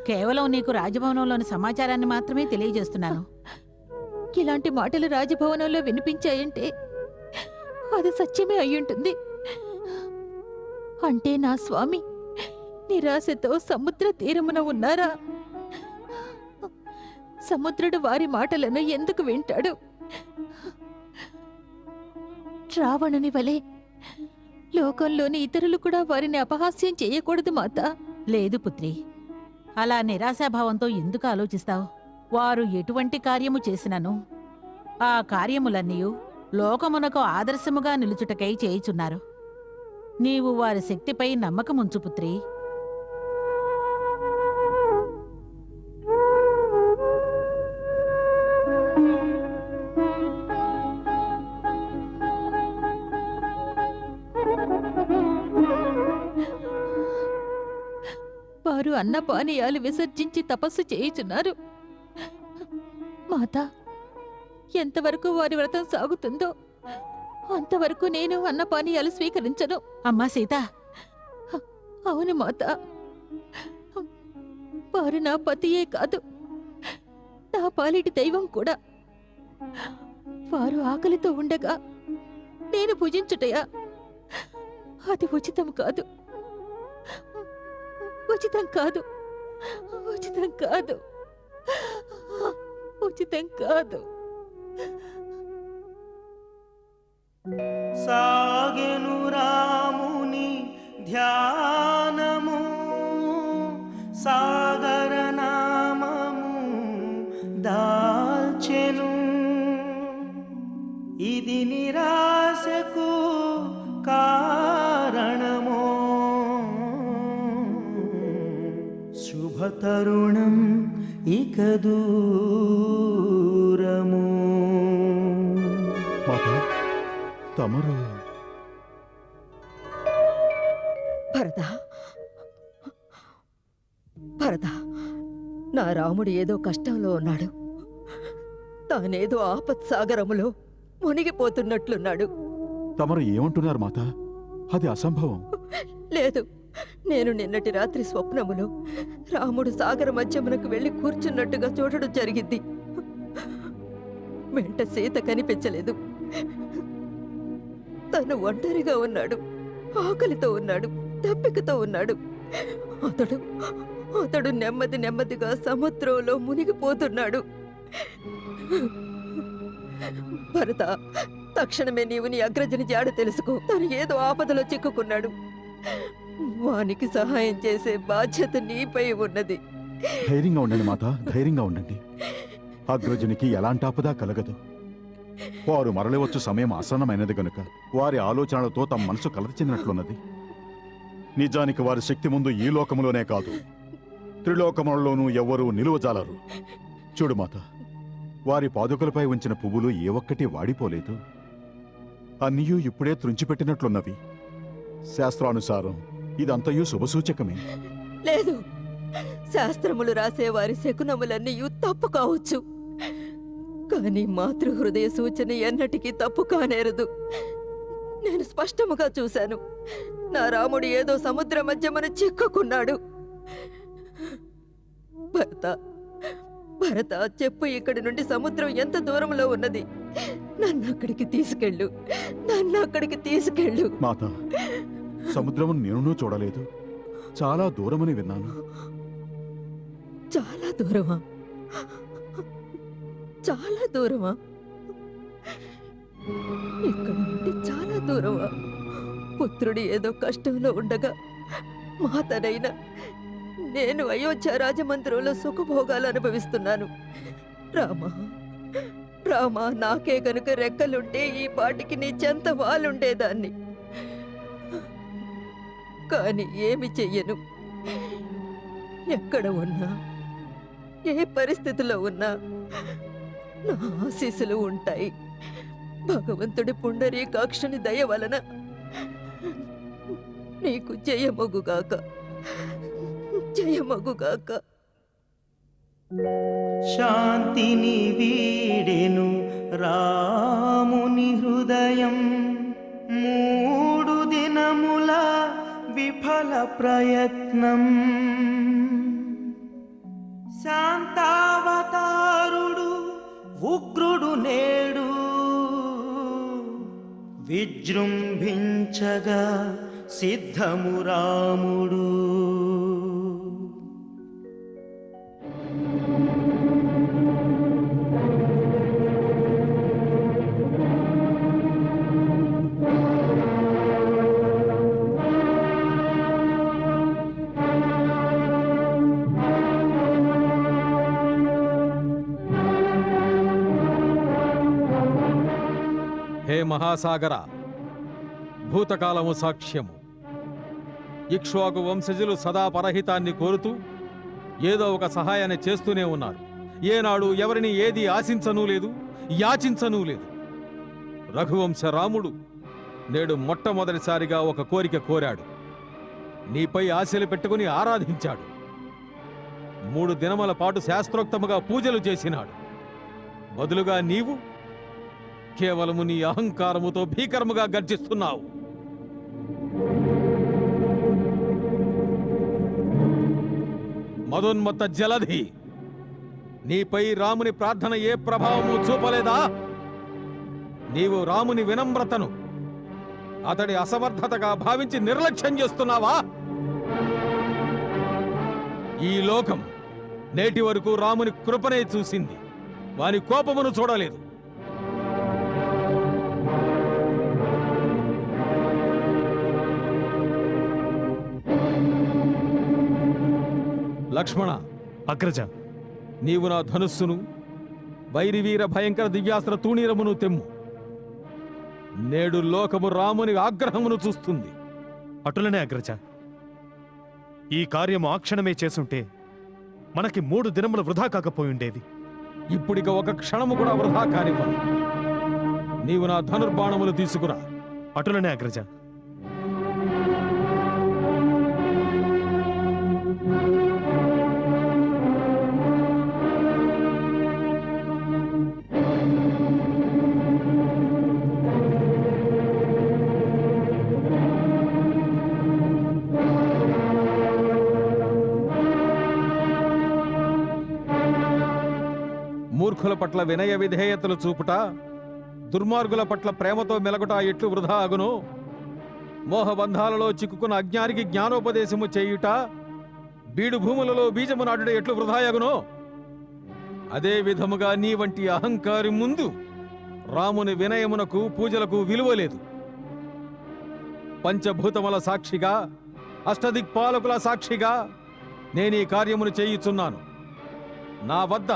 కేవలం నీకు రాజభవనంలోని సమాచారాన్ని మాత్రమే తెలియజేస్తున్నాను. ఇలాంటి మాటలు రాజభవనంలో వినిపించాయంటే అది సత్యమే అయ్యుంటుంది. అంటే నా స్వామి నిరాశతో సముద్ర తీరమున ఉన్నారా? సముద్రుడు వారి మాటలను ఎందుకు వింటాడు? రావణుని వలె లోకంలోని ఇతరులు కూడా వారిని అపహాస్యం చేయకూడదు మాతా. లేదు పుత్రి, అలా నిరాశాభావంతో ఎందుకు ఆలోచిస్తావు? వారు ఎటువంటి కార్యము చేసినను ఆ కార్యములన్నీ లోకమునకు ఆదర్శముగా నిలుచుటకై చేయుచున్నారు. నీవు వారి శక్తిపై నమ్మకముంచు పుత్రి. వారు అన్నపానీయాలు విసర్జించి తపస్సు చేయుచున్నారు. మాతా, ఎంతవరకు వారి వ్రతం సాగుతుందో అంతవరకు నేను అన్నపానీయాలు స్వీకరించను. అమ్మా సీత, అవును మాత, వారు నా పతియే కాదు, నా పాలిటి దైవం కూడా. వారు ఆకలితో ఉండగా నేను భుజించుటయా? అది ఉచితం కాదు, ఉచితం కాదు, ఉచితం కాదు, ఉచితం కాదు. సాగెను రాముని ధ్యానము సాగర నామము దాల్చెను. ఇది నిరాశకు కారణమో శుభతరుణం ఇక దూరము. తమరు భరత, భరత, నా రాముడు ఏదో కష్టంలో ఉన్నాడు. తానేదో ఆపత్సాగరములో మునిగిపోతున్నట్లున్నాడు. తమరు ఏమంటున్నారు మాత? అది అసంభవం. లేదు, నేను నిన్నటి రాత్రి స్వప్నములో రాముడు సాగర మధ్యమునకు వెళ్లి కూర్చున్నట్టుగా చూడడం జరిగింది. వెంట సీత కనిపించలేదు. తను ఒంటరిగా ఉన్నాడు, ఆకలితో ఉన్నాడు, దప్పికతో ఉన్నాడు. అతడు అతడు నెమ్మది నెమ్మదిగా సముద్రంలో మునిగిపోతున్నాడు. భరత, తక్షణమే నీవు నీ అగ్రజని జాడ తెలుసుకో. తను ఏదో ఆపదలో చిక్కుకున్నాడు. వానికి సహాయం చేసే బాధ్యత నీపై ఉన్నది. ధైర్యంగా ఉండండి మాత, ధైర్యంగా ఉండండి. అగ్రజునికి ఎలాంటి ఆపద కలగదు. వారు మరలివచ్చు సమయం ఆసన్నమైనది గనుక వారి ఆలోచనలతో తమ మనసు కలత చెందినట్లున్నది. నిజానికి వారి శక్తి ముందు ఈ లోకములోనే కాదు, త్రిలోకములలోనూ ఎవ్వరూ నిలువజాలరు. చూడు మాత, వారి పాదుకలపై ఉంచిన పువ్వులు ఏ ఒక్కటి వాడిపోలేదు. అన్నీయూ ఇప్పుడే త్రుంచిపెట్టినట్లున్నవి. శాస్త్రానుసారం ఇదంతయూ శుభసూచకమే. లేదు, శాస్త్రములు రాసే వారి శకునములన్నీ తప్పు కావచ్చు, కానీ మాతృహృదయ సూచన ఎన్నటికీ తప్పు కానేరదు. నేను స్పష్టముగా చూశాను. నా రాముడు ఏదో సముద్ర మధ్యమన చిక్కుకున్నాడు. భరత, భరత, చెప్పు, ఇక్కడి నుండి సముద్రం ఎంత దూరంలో ఉన్నది? నన్ను అక్కడికి తీసుకెళ్ళు, నన్ను అక్కడికి తీసుకెళ్ళు. మాత, సముద్రము నేను చూడలేదు, చాలా దూరమని విన్నాను. చాలా దూరమా? చాలా దూరమా? ఇక్కడ నుండి చాలా దూరమా? పుత్రుడు ఏదో కష్టంలో ఉండగా మాతనైనా నేను అయోధ్య రాజమందిరంలో సుఖభోగాలు అనుభవిస్తున్నాను. రామా, రామా, నాకే కనుక రెక్కలుంటే ఈ పాటికి నీ చెంత వాలుండేదాన్ని. కానీ ఏమి చెయ్యను. ఎక్కడ ఉన్నా, ఏ పరిస్థితిలో ఉన్నా నా ఆశీస్సులు ఉంటాయి. భగవంతుడి పుండరీకాక్షుని దయ వలన నీకు జయమగుగాక, జయమగుగాక. శాంతిని వీడెను రాముని హృదయం, 3 దినముల విఫల ప్రయత్నం. శాంతావతారుడు ఉగ్రుడు నేడు విజృంభించగా సిద్ధము రాముడు. హే మహాసాగర, భూతకాలము సాక్ష్యము. ఇక్ష్వాకు వంశజులు సదా పరహితాన్ని కోరుతూ ఏదో ఒక సహాయాన్ని చేస్తూనే ఉన్నారు. ఏనాడు ఎవరిని ఏది ఆశించనూ లేదు, యాచించనూ లేదు. రఘువంశ రాముడు నేడు మొట్టమొదటిసారిగా ఒక కోరిక కోరాడు. నీపై ఆశలు పెట్టుకుని ఆరాధించాడు. 3 దినముల పాటు శాస్త్రోక్తముగా పూజలు చేసినాడు. బదులుగా నీవు కేవలము నీ అహంకారముతో భీకరముగా గర్జిస్తున్నావు. మదోన్మత్త జలధి, నీపై రాముని ప్రార్థన ఏ ప్రభావము చూపలేదా? నీవు రాముని వినమ్రతను అతడి అసమర్థతగా భావించి నిర్లక్ష్యం చేస్తున్నావా? ఈ లోకం నేటి వరకు రాముని కృపనే చూసింది, వాని కోపమును చూడలేదు. లక్ష్మణ, అగ్రజ, నీవు నా ధనుస్సును, వైరివీర భయంకర దివ్యాస్త్ర తూణీరమును తెమ్ము. నేడు లోకము రాముని ఆగ్రహమును చూస్తుంది. అటులనే అగ్రజ. ఈ కార్యము ఆ క్షణమే చేసుంటే మనకి 3 దినములు వృధా కాకపోయిండేది. ఇప్పుడిక ఒక క్షణము కూడా వృధా కానివ్వను. నీవు నా ధనుర్బాణములు తీసుకురా. అటులనే అగ్రజ. మూర్ఖుల పట్ల వినయ విధేయతలు చూపుట, దుర్మార్గుల పట్ల ప్రేమతో మెలగుట ఎట్లు వృధా అగునో మోహబంధాలలో చిక్కుకున్న అజ్ఞానికి జ్ఞానోపదేశము చేయుట, బీడు భూములలో బీజము నాటుట ఎట్లు వృధాయగునో అదే విధముగా నీ వంటి అహంకారి ముందు రాముని వినయమునకు పూజలకు విలువలేదు. పంచభూతముల సాక్షిగా, అష్టదిక్పాలకుల సాక్షిగా నేనీ కార్యమును చేయుచున్నాను. నా వద్ద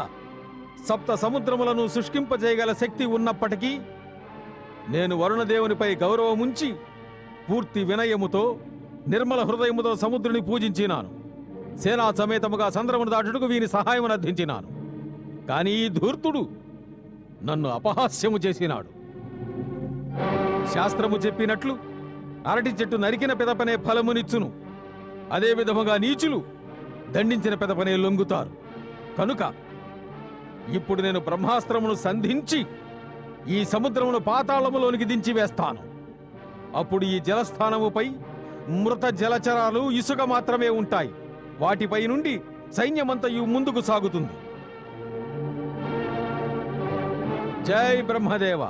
సప్త సముద్రములను శుష్కింపజేయగల శక్తి ఉన్నప్పటికీ నేను వరుణదేవునిపై గౌరవముంచి పూర్తి వినయముతో నిర్మల హృదయముతో సముద్రుని పూజించినాను. సేనా సమేతముగా సంద్రమును దాటుటకు వీని సహాయమును అర్థించినాను. కానీ ఈ ధూర్తుడు నన్ను అపహాస్యము చేసినాడు. శాస్త్రము చెప్పినట్లు అరటి చెట్టు నరికిన పెదపనే ఫలమునిచ్చును. అదే విధముగా నీచులు దండించిన పెదపనే లొంగుతారు. కనుక ఇప్పుడు నేను బ్రహ్మాస్త్రమును సంధించి ఈ సముద్రమును పాతాళములోనికి దించి వేస్తాను. అప్పుడు ఈ జలస్థానముపై మృత జలచరాలు ఇసుక మాత్రమే ఉంటాయి. వాటిపై నుండి సైన్యమంతయు ముందుకు సాగుతుంది. జై బ్రహ్మదేవ.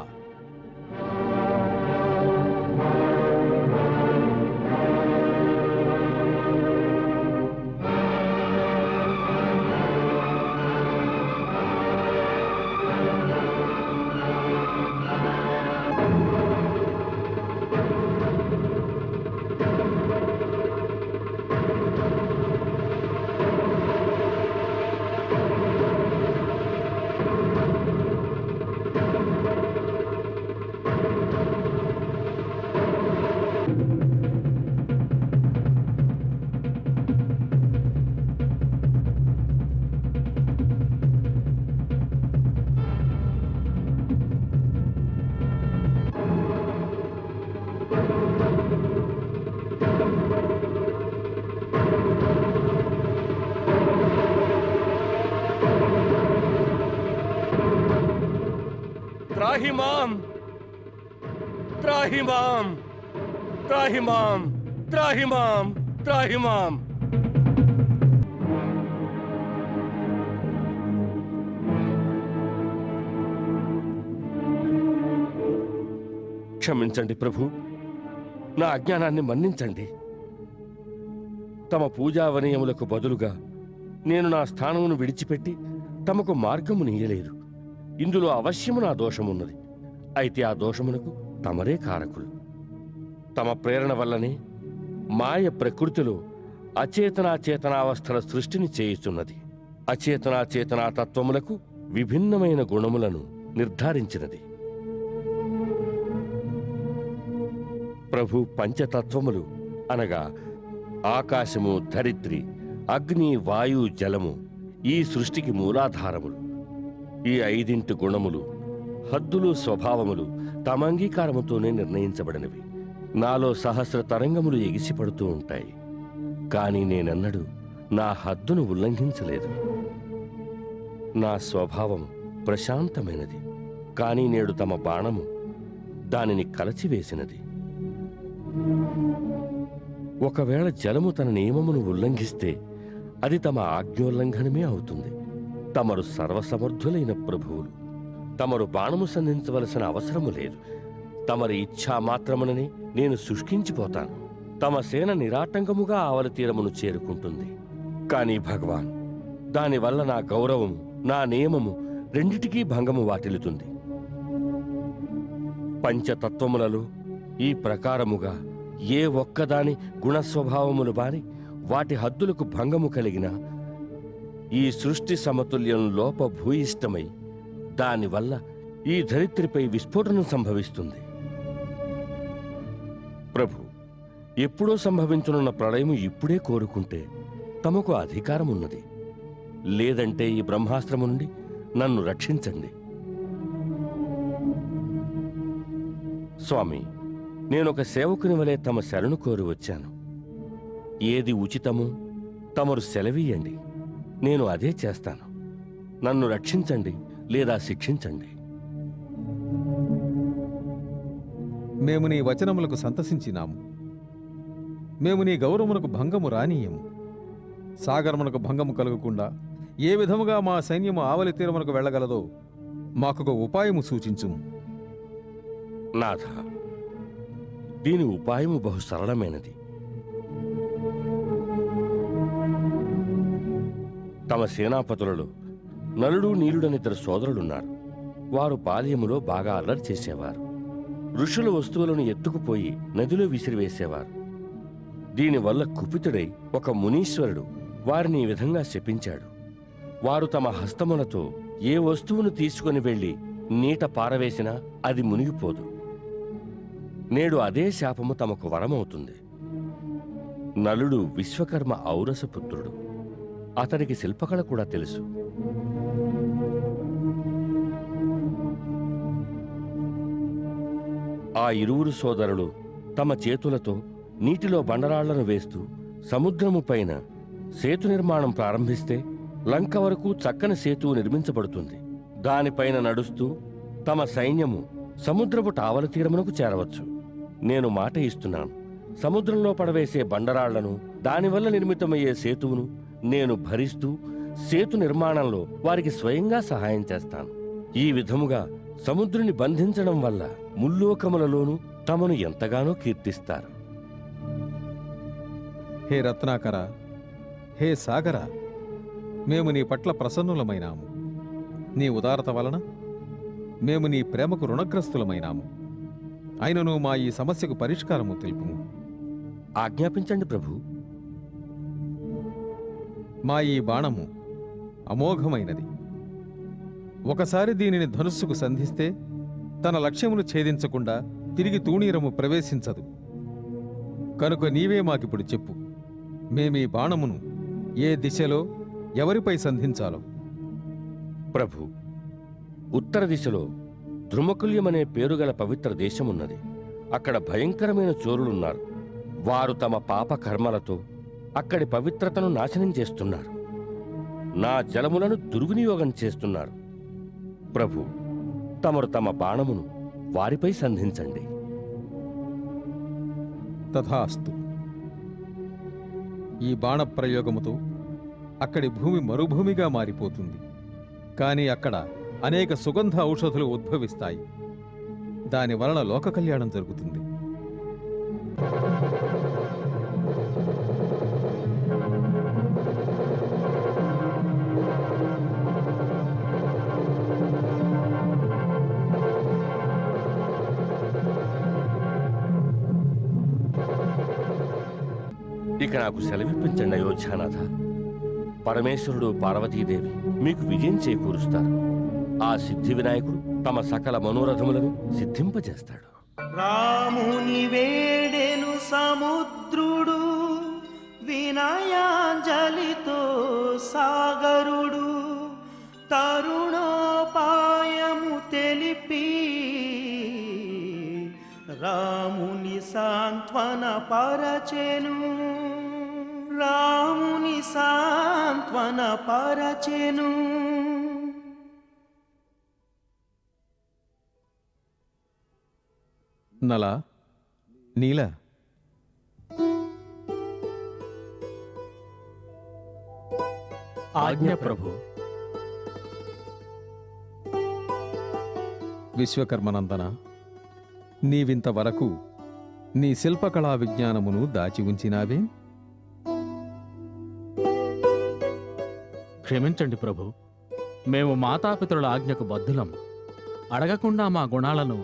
త్రాహిమాం త్రాహిమాం త్రాహిమాం త్రాహిమాం త్రాహిమాం. క్షమించండి ప్రభు, నా అజ్ఞానాన్ని మన్నించండి. తమ పూజావనయములకు బదులుగా నేను నా స్థానమును విడిచిపెట్టి తమకు మార్గము నీయలేదు. ఇందులో అవశ్యము నా దోషమున్నది. అయితే ఆ దోషమునకు తమరే కారకులు. తమ ప్రేరణ వల్లనే మాయ ప్రకృతిలో అచేతనాచేతనావస్థల సృష్టిని చేయుచున్నది. అచేతనాచేతనా తత్వములకు విభిన్నమైన గుణములను నిర్ధారించినది. ప్రభు పంచతత్వములు అనగా ఆకాశము, ధరిత్రి, అగ్ని, వాయు, జలము ఈ సృష్టికి మూలాధారములు. ఈ 5 గుణములు, హద్దులు, స్వభావములు తమ అంగీకారముతోనే నిర్ణయించబడినవి. నాలో సహస్ర తరంగములు ఎగిసిపడుతూ ఉంటాయి. కానీ నేనెన్నడూ నా హద్దును ఉల్లంఘించలేదు. నా స్వభావం ప్రశాంతమైనది. కానీ నేడు తమ బాణము దానిని కలచివేసినది. ఒకవేళ జలము తన నియమమును ఉల్లంఘిస్తే అది తమ ఆజ్ఞోల్లంఘనమే అవుతుంది. తమరు సర్వసమర్థులైన ప్రభువులు. తమరు బాణము సంధించవలసిన అవసరము లేదు. తమరి ఇచ్ఛా మాత్రముననే నేను శుష్కించిపోతాను. తమ సేన నిరాటంకముగా ఆవలి తీరమును చేరుకుంటుంది. కానీ భగవాన్, దానివల్ల నా గౌరవము, నా నియమము రెండిటికీ భంగము వాటిల్లుతుంది. పంచతత్వములలో ఈ ప్రకారముగా ఏ ఒక్కదాని గుణస్వభావములు బారి వాటి హద్దులకు భంగము కలిగిన ఈ సృష్టి సమతుల్యం లోపభూయిష్టమై దానివల్ల ఈ ధరిత్రిపై విస్ఫోటనం సంభవిస్తుంది. ప్రభు, ఎప్పుడో సంభవించనున్న ప్రళయము ఇప్పుడే కోరుకుంటే తమకు అధికారం ఉన్నది. లేదంటే ఈ బ్రహ్మాస్త్రము నుండి నన్ను రక్షించండి. స్వామి, నేనొక సేవకుని వలె తమ శరణు కోరి వచ్చాను. ఏది ఉచితమో తమరు సెలవీయండి, నేను అదే చేస్తాను. నన్ను రక్షించండి లేదా శిక్షించండి. మేము నీ వచనములకు సంతసించినాము. మేము నీ గౌరవమునకు భంగము రానీయము. సాగరమునకు భంగము కలగకుండా ఏ విధముగా మా సైన్యము ఆవలి తీరమునకు వెళ్ళగలదో మాకొక ఉపాయము సూచించుము. నాథ, దీని ఉపాయము బహు సరళమైనది. తమ సేనాపతులలో నలుడు నీలుడనిద్దరు సోదరులున్నారు. వారు బాల్యములో బాగా అల్లరి చేసేవారు. ఋషుల వస్తువులను ఎత్తుకుపోయి నదిలో విసిరివేసేవారు. దీనివల్ల కుపితుడై ఒక మునీశ్వరుడు వారిని ఈ విధంగా శపించాడు. వారు తమ హస్తములతో ఏ వస్తువును తీసుకుని వెళ్లి నీట పారవేసినా అది మునిగిపోదు. నేడు అదే శాపము తమకు వరమవుతుంది. నలుడు విశ్వకర్మ ఔరసపుత్రుడు. అతనికి శిల్పకళ కూడా తెలుసు. ఆ ఇరువురు సోదరులు తమ చేతులతో నీటిలో బండరాళ్లను వేస్తూ సముద్రము పైన సేతు నిర్మాణం ప్రారంభిస్తే లంక వరకు చక్కని సేతువు నిర్మించబడుతుంది. దానిపైన నడుస్తూ తమ సైన్యము సముద్రపు టావల తీరమునకు చేరవచ్చు. నేను మాట ఇస్తున్నాను, సముద్రంలో పడవేసే బండరాళ్లను, దానివల్ల నిర్మితమయ్యే సేతువును నేను భరిస్తూ సేతు నిర్మాణంలో వారికి స్వయంగా సహాయం చేస్తాను. ఈ విధముగా సముద్రుని బంధించడం వల్ల ముల్లోకములలోనూ తమను ఎంతగానో కీర్తిస్తారు. హే రత్నాకర, హే సాగర, మేము నీ పట్ల ప్రసన్నులమైనాము. నీ ఉదారత వలన మేము నీ ప్రేమకు రుణగ్రస్తులమైనాము. అయినను మా ఈ సమస్యకు పరిష్కారము తెలుపుము. ఆజ్ఞాపించండి ప్రభు. మా ఈ బాణము అమోఘమైనది. ఒకసారి దీనిని ధనుస్సుకు సంధిస్తే తన లక్ష్యమును ఛేదించకుండా తిరిగి తూణీరము ప్రవేశించదు. కనుక నీవే మాకిప్పుడు చెప్పు, మేమీ బాణమును ఏ దిశలో ఎవరిపై సంధించాలో. ప్రభు, ఉత్తర దిశలో ద్రుమకుల్యమనే పేరుగల పవిత్ర దేశమున్నది. అక్కడ భయంకరమైన చోరులున్నారు. వారు తమ పాప కర్మలతో అక్కడి పవిత్రతను నాశనం చేస్తున్నారు. నా జలములను దుర్వినియోగం చేస్తున్నారు. ప్రభు, తమరు తమ బాణమును వారిపై సంధించండి. తథాస్తు. ఈ బాణప్రయోగముతో అక్కడి భూమి మరుభూమిగా మారిపోతుంది. కానీ అక్కడ అనేక సుగంధ ఔషధులు ఉద్భవిస్తాయి. దాని వలన లోక కళ్యాణం జరుగుతుంది. ఇక నాకు సెలవిప్పించండి అయోధ్యానాథ. పరమేశ్వరుడు పార్వతీదేవి మీకు విజయం చేకూరుస్తారు. ఆ సిద్ధి వినాయకుడు తమ సకల మనోరథములను సిద్ధింపజేస్తాడు. రాముని వేడెను సముద్రుడు, వినయాంజలితో సాగరుడు, తరుణోపాయము తెలిపి రాముని సాంత్వన పరచెను, రాముని సాంత్వన పరచెను. నల, నీల, ఆజ్ఞ ప్రభు. విశ్వకర్మనందన, నీవింతవరకు నీ శిల్పకళా విజ్ఞానమును దాచి ఉంచినావే? క్షమించండి ప్రభు, మేము మాతాపితరుల ఆజ్ఞకు బద్ధులం. అడగకుండా మా గుణాలను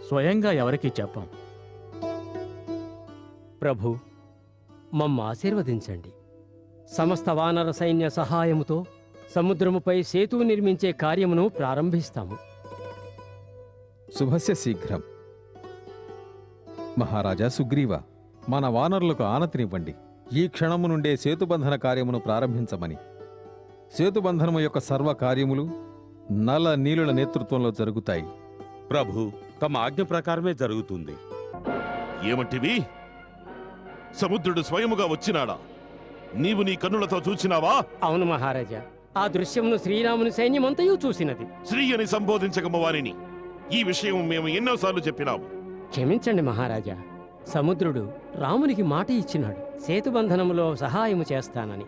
స్వయంగా ఎవరికీ చెప్పం. ప్రభు, మమ్మ ఆశీర్వదించండి. సమస్త వానర సైన్య సహాయముతో సముద్రముపై సేతు నిర్మించే కార్యమును ప్రారంభిస్తాము. శుభస్య శీఘ్రం. మహారాజా సుగ్రీవ, మన వానరులకు ఆనతినివ్వండి. ఈ క్షణము నుండే సేతుబంధన కార్యమును ప్రారంభించమని. సేతుబంధనము యొక్క సర్వ కార్యములు నల నీలుల నేతృత్వంలో జరుగుతాయి. ప్రభు, తమ ఆజ్ఞ ప్రకారమే జరుగుతుంది. ఏమంటివి? సముద్రుడు స్వయముగా వచ్చినాడా? నీవు నీ కన్నులతో చూచినావా? అవును మహారాజా, ఆ దృశ్యమును శ్రీరాముని సైన్యమంతయు చూసినది. శ్రీ అని సంబోధించకమ్మ వారిని. ఈ విషయం మేము ఎన్నోసార్లు చెప్పినాము. క్షమించండి మహారాజా, సముద్రుడు రామునికి మాట ఇచ్చినాడు సేతుబంధనములో సహాయము చేస్తానని.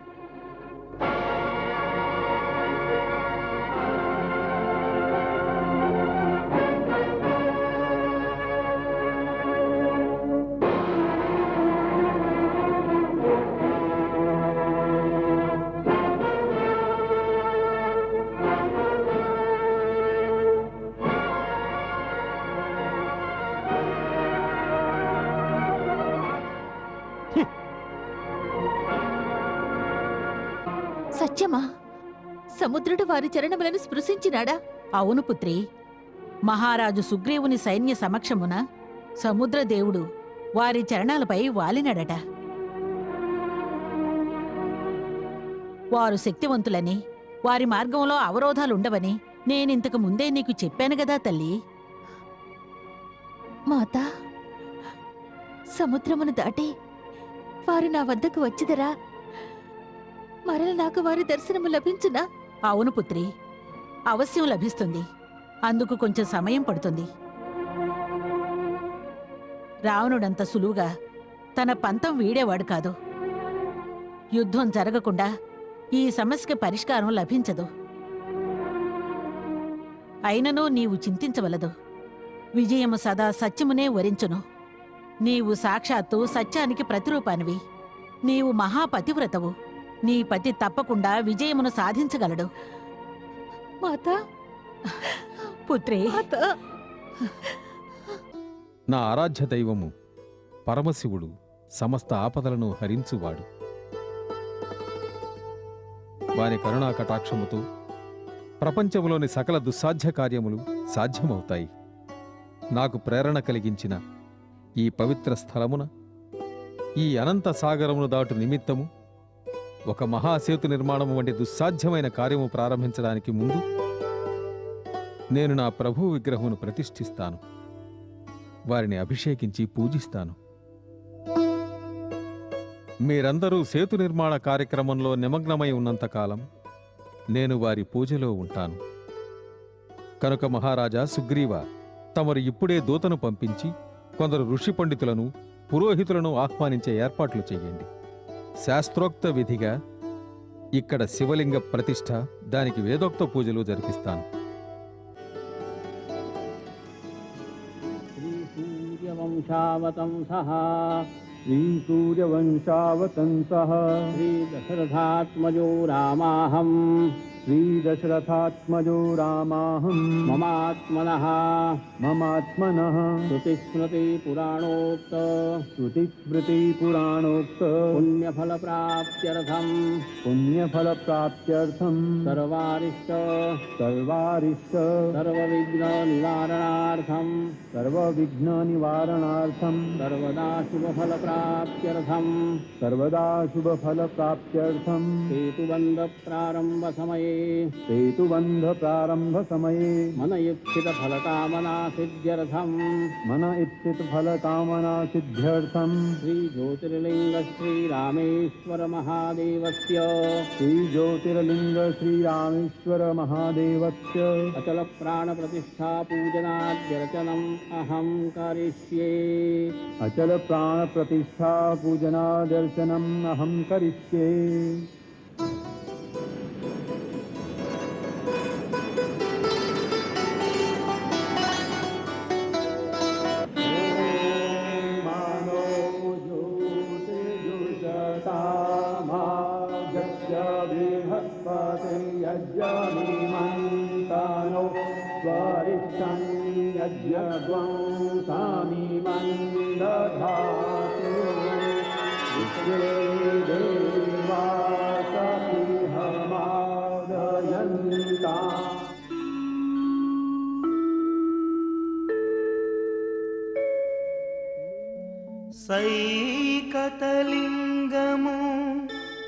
సముద్రుడు వారి చరణములను స్పృశించినాడా? అవును పుత్రి. మహారాజు సుగ్రీవుని సైన్య సమక్షమున సముద్రదేవుడు వారి చరణాలపై వాలినడట. వారు శక్తివంతులని, వారి మార్గంలో అవరోధాలుండవని నేనింతకు ముందే నీకు చెప్పాను గదా తల్లి. మాతా, సముద్రమును దాటి వారు నా వద్దకు వచ్చిదరా? మరల నాకు వారి దర్శనము లభించునా? అవును పుత్రి, అవశ్యం లభిస్తుంది. అందుకు కొంచెం సమయం పడుతుంది. రావణుడంత సులువుగా తన పంతం వీడేవాడు కాదు. యుద్ధం జరగకుండా ఈ సమస్యకి పరిష్కారం లభించదు. అయినను నీవు చింతించవలదు. విజయము సదా సత్యమునే వరించును. నీవు సాక్షాత్తు సత్యానికి ప్రతిరూపానివి. నీవు మహాపతివ్రతవు. నీ పతి తప్పకుండా విజయమును సాధించగలడు. మాతా, పుత్రి, నా ఆరాధ్య దైవము పరమశివుడు సమస్త ఆపదలను హరించువాడు. వారి కరుణా కటాక్షముతో ప్రపంచంలోని సకల దుస్సాధ్య కార్యములు సాధ్యమవుతాయి. నాకు ప్రేరణ కలిగించిన ఈ పవిత్ర స్థలమున ఈ అనంత సాగరమును దాటు నిమిత్తము ఒక మహాసేతు నిర్మాణము వంటి దుస్సాధ్యమైన కార్యము ప్రారంభించడానికి ముందు నేను నా ప్రభువు విగ్రహమును ప్రతిష్ఠిస్తాను. వారిని అభిషేకించి పూజిస్తాను. మీరందరూ సేతు నిర్మాణ కార్యక్రమంలో నిమగ్నమై ఉన్నంతకాలం నేను వారి పూజలో ఉంటాను. కనుక మహారాజా సుగ్రీవ, తమరు ఇప్పుడే దూతను పంపించి కొందరు ఋషి పండితులను, పురోహితులను ఆహ్వానించే ఏర్పాట్లు చెయ్యండి. శాస్త్రోక్త విధిగా ఇక్కడ శివలింగ ప్రతిష్ఠ, దానికి వేదోక్త పూజలు జరిపిస్తాను. श्रीसूर्यवंशावतंसः श्रीदशरथात्मजो रामाहं श्रीदशरथात्मजो रामाहं ममात्मनः श्रुतिस्मृतिपुराणोक्त पुण्यफलप्राप्त्यर्थं सर्वारिष्ट सर्वविघ्ननिवारणार्थं सर्वदा शुभफलप्राप्त्यर्थं सेतुबन्ध प्रारंभ समये मन इप्सितफलकामना सिद्ध्यर्थं श्रीज्योतिर्लिंग श्रीरामेश्वर महादेवस्य अचल प्राण प्रतिष्ठा पूजनाद्यर्चनम् अहं करिष्ये। अचल प्राण प्रतिष्ठा पूजनादर्शनम् अहं करिष्ये। సైకతలింగము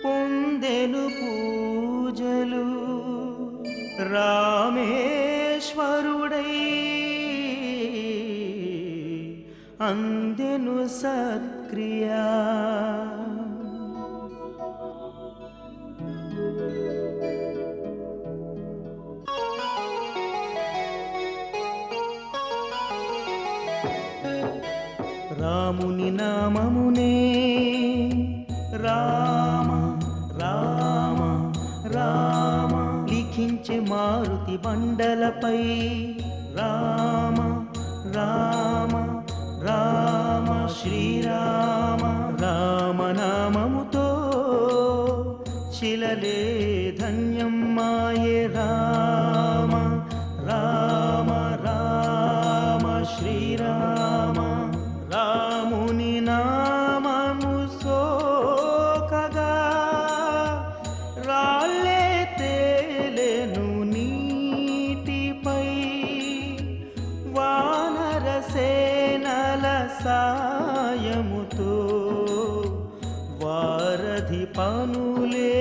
పొందెను పూజలు రామేశ్వరుడై అందెను సత్క్రియా రాముని నామమునే రామ రామ రామ లిఖించే మారుతి బండలపై రామ రామ రామ శ్రీరామ రామనామముతో శిలలే ధన్యమ్మాయే రామ రామ రామ శ్రీరామ రాముని నామము సోకగా రాళ్ళే తేలే సాయముతో వారధి పనులే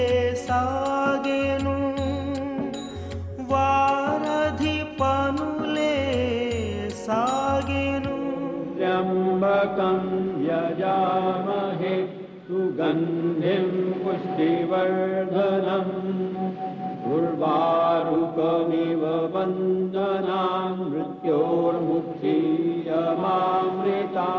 సాగెను, వారధి పనులే సాగెను. त्र्यम्बकं यजामहे सुगन्धिं पुष्टिवर्धनम् उर्वारुकमिव वन्दनां मृत्योर्मुक्षीयमामृता.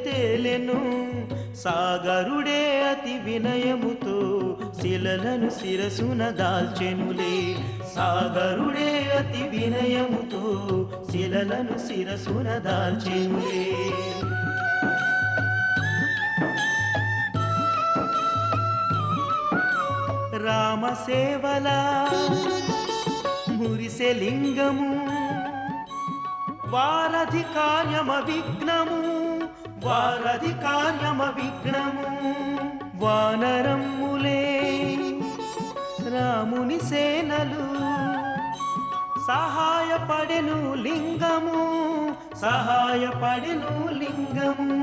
తేలెను సాగరుడే అతి వినయముతో శిలలను శిరసున దాల్చెనులే. సాగరుడే అతి వినయముతో శిలలను శిరసున దాల్చెనులే. రామ సేవల మురిసె లింగము, వారధి కార్యమ విఘ్నము, వారధి కార్యమ విఘ్నము. వానరమ్ములే రాముని సేనలు సహాయపడెను లింగము, సహాయపడెను లింగము.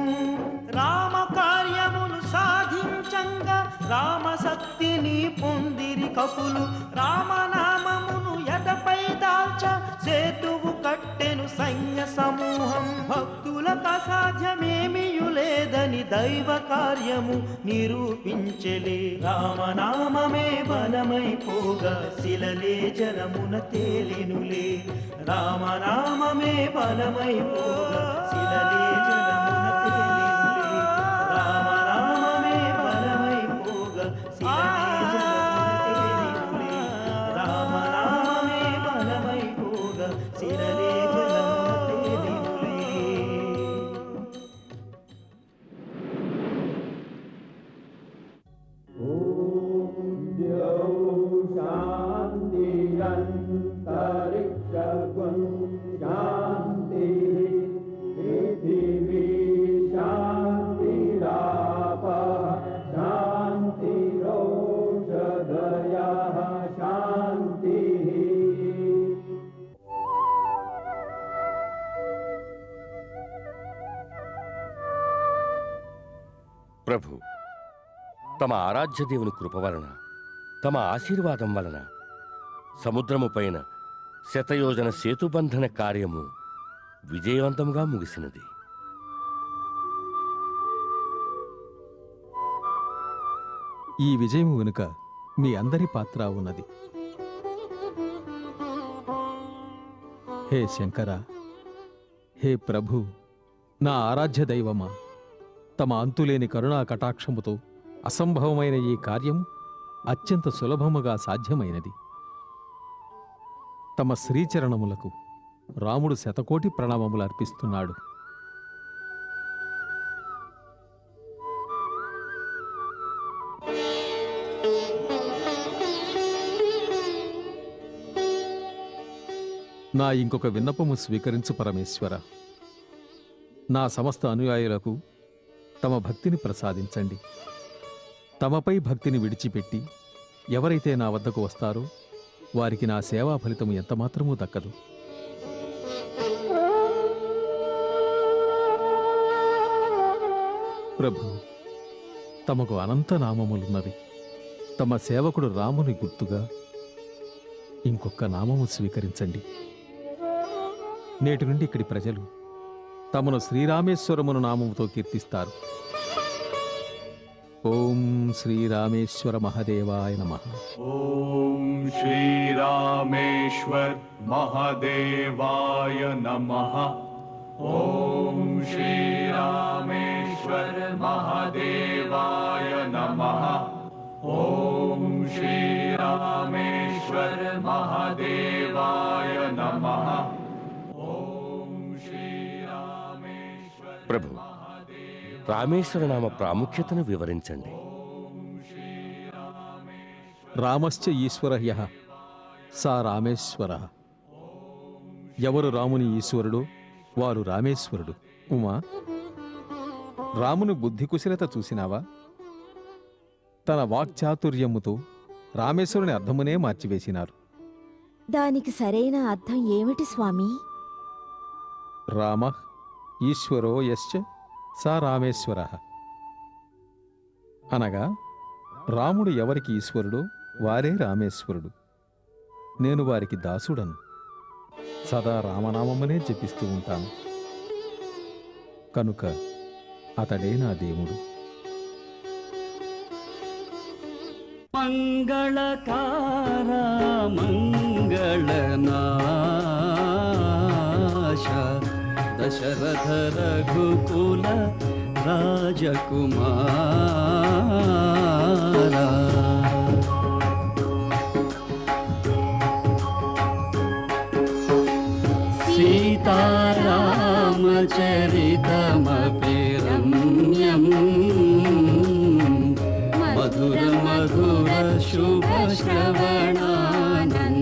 రామ కార్యమును సాధించంగా రామ శక్తిని పొందిరి కపులు. రామనామమును ఎటపై దాల్చ సేతువు కట్టెను సైన్య సమూహం. భక్తులకు అసాధ్యమేమియు లేదని దైవ కార్యము నిరూపించెలే. రామనామమే బలమైపోగా శిలలే జలమున తేలినులే. రామనామమే బలమైపోగా శిలలే జలమున తేలినులే. రామనామమే బలమైపోగా శిలలే జలమున తేలినులే. రామనామమే బలమైపోగా శిలలే జలమున తేలినులే. शान्तिरन्तरिक्षगुं शान्तिः पृथिवी शान्तिरापः शान्तिरोषधयः शान्तिः. ప్రభు, తమ ఆరాధ్య దేవుని కృప వలన, తమ ఆశీర్వాదం వలన సముద్రము పైన శతయోజన సేతుబంధన కార్యము విజయవంతంగా ముగిసినది. ఈ విజయం వెనుక మీ అందరి పాత్ర ఉన్నది. హే శంకర, హే ప్రభు, నా ఆరాధ్య దైవమా, తమ అంతులేని కరుణా కటాక్షముతో అసంభవమైన ఈ కార్యం అత్యంత సులభముగా సాధ్యమైనది. తమ శ్రీచరణములకు రాముడు శతకోటి ప్రణామములు అర్పిస్తున్నాడు. నా ఇంకొక విన్నపము స్వీకరించు పరమేశ్వర. నా సమస్త అనుయాయులకు తమ భక్తిని ప్రసాదించండి. తమపై భక్తిని విడిచిపెట్టి ఎవరైతే నా వద్దకు వస్తారో వారికి నా సేవా ఫలితము ఎంతమాత్రమూ దక్కదు. ప్రభు, తమకు అనంత నామములున్నవి. తమ సేవకుడు రాముని గుర్తుగా ఇంకొక నామము స్వీకరించండి. నేటి నుండి ఇక్కడి ప్రజలు తమను శ్రీరామేశ్వరమును నామముతో కీర్తిస్తారు. ఓం శ్రీరామేశ్వర మహదేవాయ నమః. ఓం శ్రీరామేశ్వర్ మహదేవాయ నమః. ఓం శ్రీరామేశ్వర్ మహదేవాయ నమః. ఓం శ్రీరామేశ్వర్ మహదేవాయ నమః. ప్రభు, రామేశ్వర నామ ప్రాముఖ్యతను వివరించండి. రామశ్చ ఈశ్వరయ్య సా రామేశ్వర. ఎవరు రాముని ఈశ్వరుడు వారు రామేశ్వరుడు. ఉమా, రాముని బుద్ధి కుశలత చూసినావా? తన వాక్చాతుర్యముతో రామేశ్వరుని అర్థమునే మార్చివేసినారు. దానికి సరైన అర్థం ఏమిటి స్వామి? రామ ఈశ్వరో యశ్చ సా రామేశ్వర. అనగా రాముడు ఎవరికి ఈశ్వరుడో వారే రామేశ్వరుడు. నేను వారికి దాసుడను. సదా రామనామమునే జపిస్తూ ఉంటాను. కనుక అతడే నా దేవుడు. మంగళకార మంగళనాశ దశరథ రఘుకుల రాజకుమార. సీతారామచరితమపి రమ్యం మధుర మధుర శుభ శ్రవణానందం